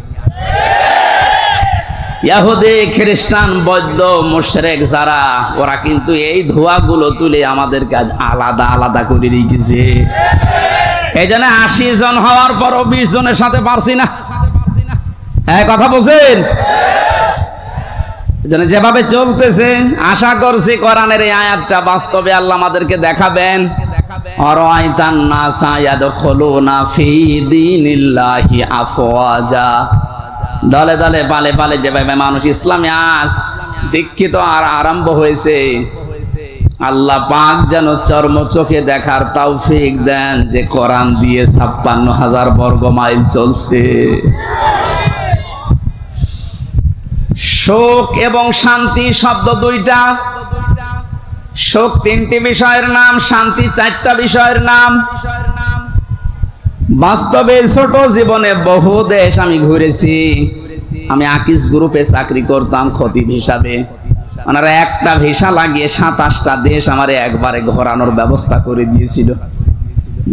Speaker 1: ইহুদি, খ্রিস্টান, বৌদ্ধ, মুশরিক যারা, ওরা কিন্তু এই ধোঁয়াগুলো তুলে আমাদেরকে আজ আলাদা আলাদা করে রেখেছে। এই জন্য 80 জন হওয়ার পরও 20 জনের সাথে পারছি না। হ্যাঁ, কথা বলছেন? যেভাবে চলতেছে, আশা করছি কোরআনের এই আয়াতটা বাস্তবে আল্লাহ আমাদেরকে দেখাবেন। আরাআইতান নাসা ইয়াদখুলুনা ফি দীনিল্লাহি আফওয়াজা। দলে দলে পালে পালে যেভাবে মানুষ ইসলামে আজ দীক্ষিত আর আরম্ভ হয়েছে, আল্লাহ পাক যেন চর্ম চোখে দেখার তৌফিক দেন যে কোরআন দিয়ে 56,000 বর্গ মাইল চলছে। শোক এবং শান্তি শব্দ দুইটা। শোক 3টি বিষয়ের নাম, শান্তি 4টা বিষয়ের নাম। বাস্তবে ছোট জীবনে বহু দেশ আমি ঘুরেছি। আমি আকিস গ্রুপে চাকরি করতাম খতিব হিসাবে। ওনারা একটা ভিসা লাগিয়ে 27টা দেশ আমারে একবারে ঘোরানোর ব্যবস্থা করে দিয়েছিল।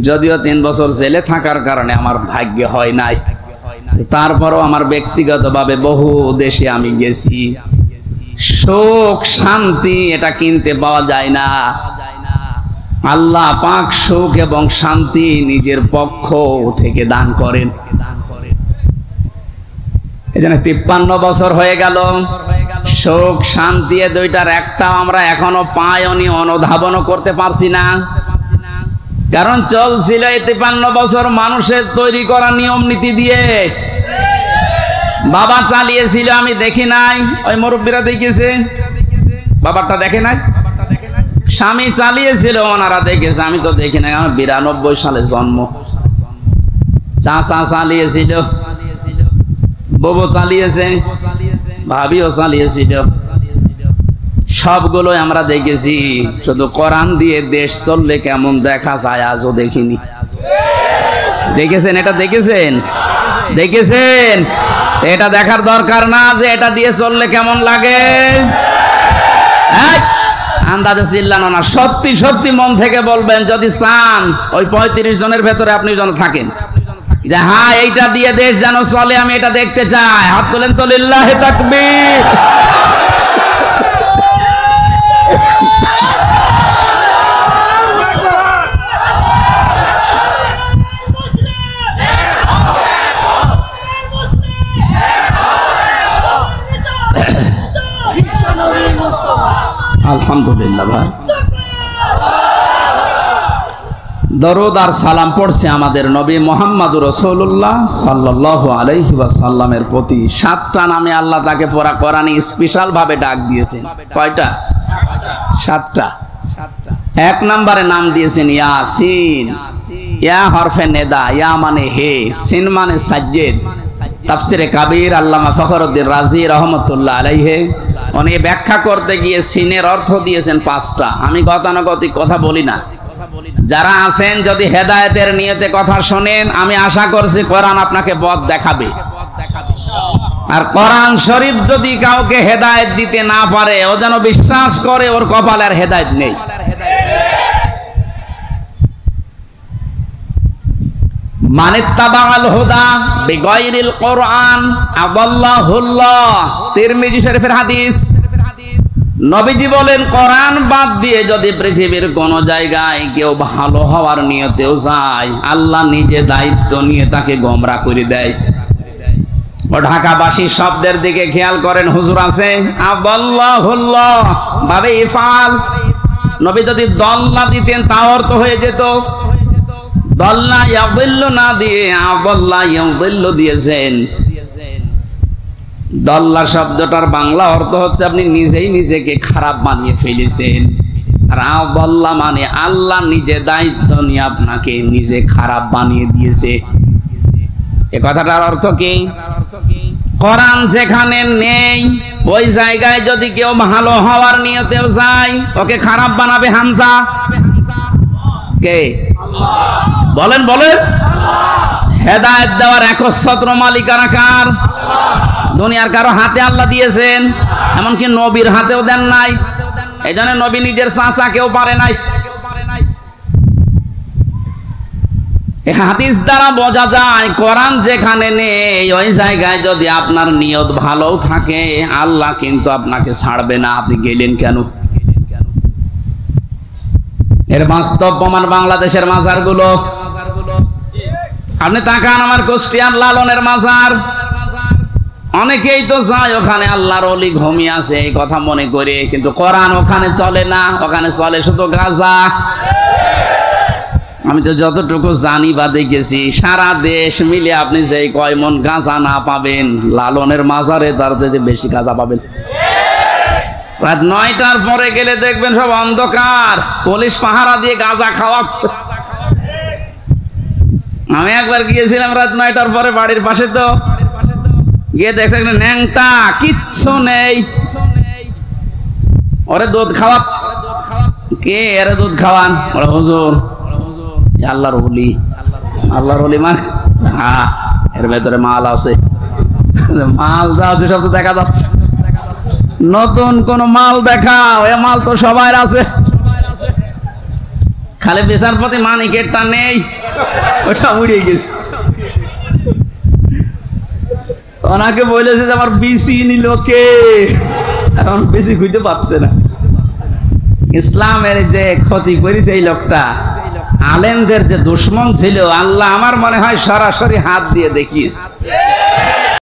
Speaker 1: যদিও 3 বছর জেলে থাকার কারণে আমার ভাগ্য হয় নাই, তারপরও আমার ব্যক্তিগতভাবে বহু দেশে আমি গেছি। সুখ শান্তি এটা কিনতে পাওয়া যায় না। আল্লাহ পাক সুখ এবং শান্তি নিজের পক্ষ থেকে দান করেন। এজন্য 53 বছর হয়ে গেল, সুখ শান্তি এ দুইটার একটাও আমরা এখনো পাইনি, অনুধাবনও করতে পারছি না। কারণ চলছিল এই 53 বছর মানুষের তৈরি করা নিয়ম নীতি দিয়ে। বাবা চালিয়েছিল, আমি দেখি নাই, ওই মুরব্বীরা দেখেছে। বাবারটা দেখে নাই। স্বামী চালিয়েছিল, ওনারা দেখেছে, আমি তো দেখি নাই। আমার 92 সালে জন্ম। চাচা চালিয়েছিল, বউ চালিয়েছে, ভাবিও চালিয়েছিল, সবগুলো আমরা দেখেছি। শুধু কোরআন দিয়ে দেশ চললে কেমন দেখা যায় আজও দেখিনি। দেখেছেন? এটা দেখেছেন? দেখেছেন? এটা দেখার দরকার না যে এটা দিয়ে চললে কেমন লাগে। আন্দাজে চিল্লানো না, সত্যি সত্যি মন থেকে বলবেন যদি চান ওই 35 জনের ভেতরে আপনি যেন থাকেন, যে হ্যাঁ এইটা দিয়ে দেশ যেন চলে, আমি এটা দেখতে চাই। হাত তোলেন তো, লিল্লাহি তাকবীর। আলহামদুলিল্লাহ ভাই। দরুদ আর সালাম পড়ছে আমাদের নবী মুহাম্মদুর রাসূলুল্লাহ সাল্লাল্লাহু আলাইহি ওয়াসাল্লামের প্রতি। 7টা নামে আল্লাহ তাকে পুরা কোরআনে স্পেশাল ভাবে ডাক দিয়েছেন। কয়টা? 7টা। 1 নম্বরে নাম দিয়েছেন ইয়াসিন। ইয়া হরফে নেদা, ইয়া মানে হে, সিন মানে সাজ্জেদ। তাফসিরে কাবীর আল্লামা ফখরুদ্দিন রাজি রহমাতুল্লাহ আলাইহি উনি ব্যাখ্যা করতে গিয়ে সিনের অর্থ দিয়েছেন 5টা। আমি গতানুগতিক কথা বলি না। যারা আছেন যদি হেদায়েতের নিয়তে কথা শোনেন, আমি আশা করছি কোরআন আপনাকে পথ দেখাবে। আর কোরআন শরীফ যদি কাউকে হেদায়েত দিতে না পারে, ও যেন বিশ্বাস করে ওর কপালে আর হেদায়েত নেই। মানিত্তাবাআল হুদা বিগাইরিল কোরআন আদাল্লাহুল্লাহ। তিরমিজি শরীফের হাদিস। নবীজি বলেন, কোরআন বাদ দিয়ে যদি পৃথিবীর কোন জায়গায় কেউ ভালো হওয়ার নিয়তেও যায়, আল্লাহ নিজে দায়িত্ব নিয়ে তাকে গোমরা করে দেয়। ও ঢাকাবাসী শব্দের দিকে খেয়াল করেন, হুজুর আছে আদাল্লাহুল্লাহ ভাবে ইফাল। নবী যদি দল্লা দিতেন তাও অর্থ হয়ে যেত। দল্লা ইয়াদিল্লু না দিয়ে আদাল্লা ইয়াদিল্লু দিয়েছেন। দল্লা শব্দটার বাংলা অর্থ হচ্ছে আপনি নিজেই নিজেকে খারাপ বানিয়ে ফেলেছেন। আর আদাল্লা মানে আল্লাহ নিজে দায়িত্ব নিয়ে আপনাকে নিজে খারাপ বানিয়ে দিয়েছে। এ কথাটার অর্থ কি? কোরআন যেখানে নেই ওই জায়গায় যদি কেউ ভালো হওয়ার নিয়তেও যায়, ওকে খারাপ বানাবে হামজা কে? বলেন বলেন। হেদায়েত দেওয়ার একচ্ছত্র মালিকানা কার? দুনিয়ার কারো হাতে আল্লাহ দিয়েছেন, এমনকি নবীর হাতেও দেন নাই। এই জন্য নবী নিজের চাচা কেউ পারে নাই। হাদিস দ্বারা বোঝা যায় কোরআন যেখানে নেই ওই জায়গায় যদি আপনার নিয়ত ভালো থাকে আল্লাহ কিন্তু আপনাকে ছাড়বে না। আপনি গেলেন কেন? এর বাস্তব প্রমাণ বাংলাদেশের মাজারগুলো। আপনি তাকান, আমার কুষ্টিয়ার লালনের মাজার, অনেকেই তো যায় ওখানে আল্লাহর ওলি ঘুমিয়ে আছে এই কথা মনে করে, কিন্তু কোরআন ওখানে চলে না, ওখানে চলে শুধু গাঁজা। আমি তো যতটুকু জানি বা দেখেছি সারা দেশ মিলে আপনি যে কয় মন গাঁজা না পাবেন, লালনের মাজারে তার যদি বেশি গাঁজা পাবেন। রাত 9টার পরে গেলে দেখবেন সব অন্ধকার, পুলিশ পাহারা দিয়ে গাঁজা খাওয়াচ্ছে। আমি একবার গিয়েছিলাম রাত 9টার পরে বাড়ির পাশে, তো গিয়ে দেখছে ন্যাংটা কিচ্ছু নেই, ওরে দুধ খাওয়াচ্ছে। কে এরে দুধ খাওয়ান? ওরা হুজুর আল্লাহর ওলি। আল্লাহর ওলি মানে হ্যাঁ, এর ভেতরে মাল আছে। মাল যা আছে সব তো দেখা যাচ্ছে। নতুন কোন মাল দেখাও, এ মাল তো সবার আছে, খালি বিচারপতি মানিকেরটা নেই, ওটা উড়িয়ে গেছে। ওনাকে বলেছে যে আমার বিসি নিল কে, এখন বেশি খুঁজতে পারছে না। ইসলামের যে ক্ষতি করেছে এই লোকটা, আলেমদের যে দুশ্মন ছিল, আল্লাহ আমার মনে হয় সরাসরি হাত দিয়ে দেখিয়েছে।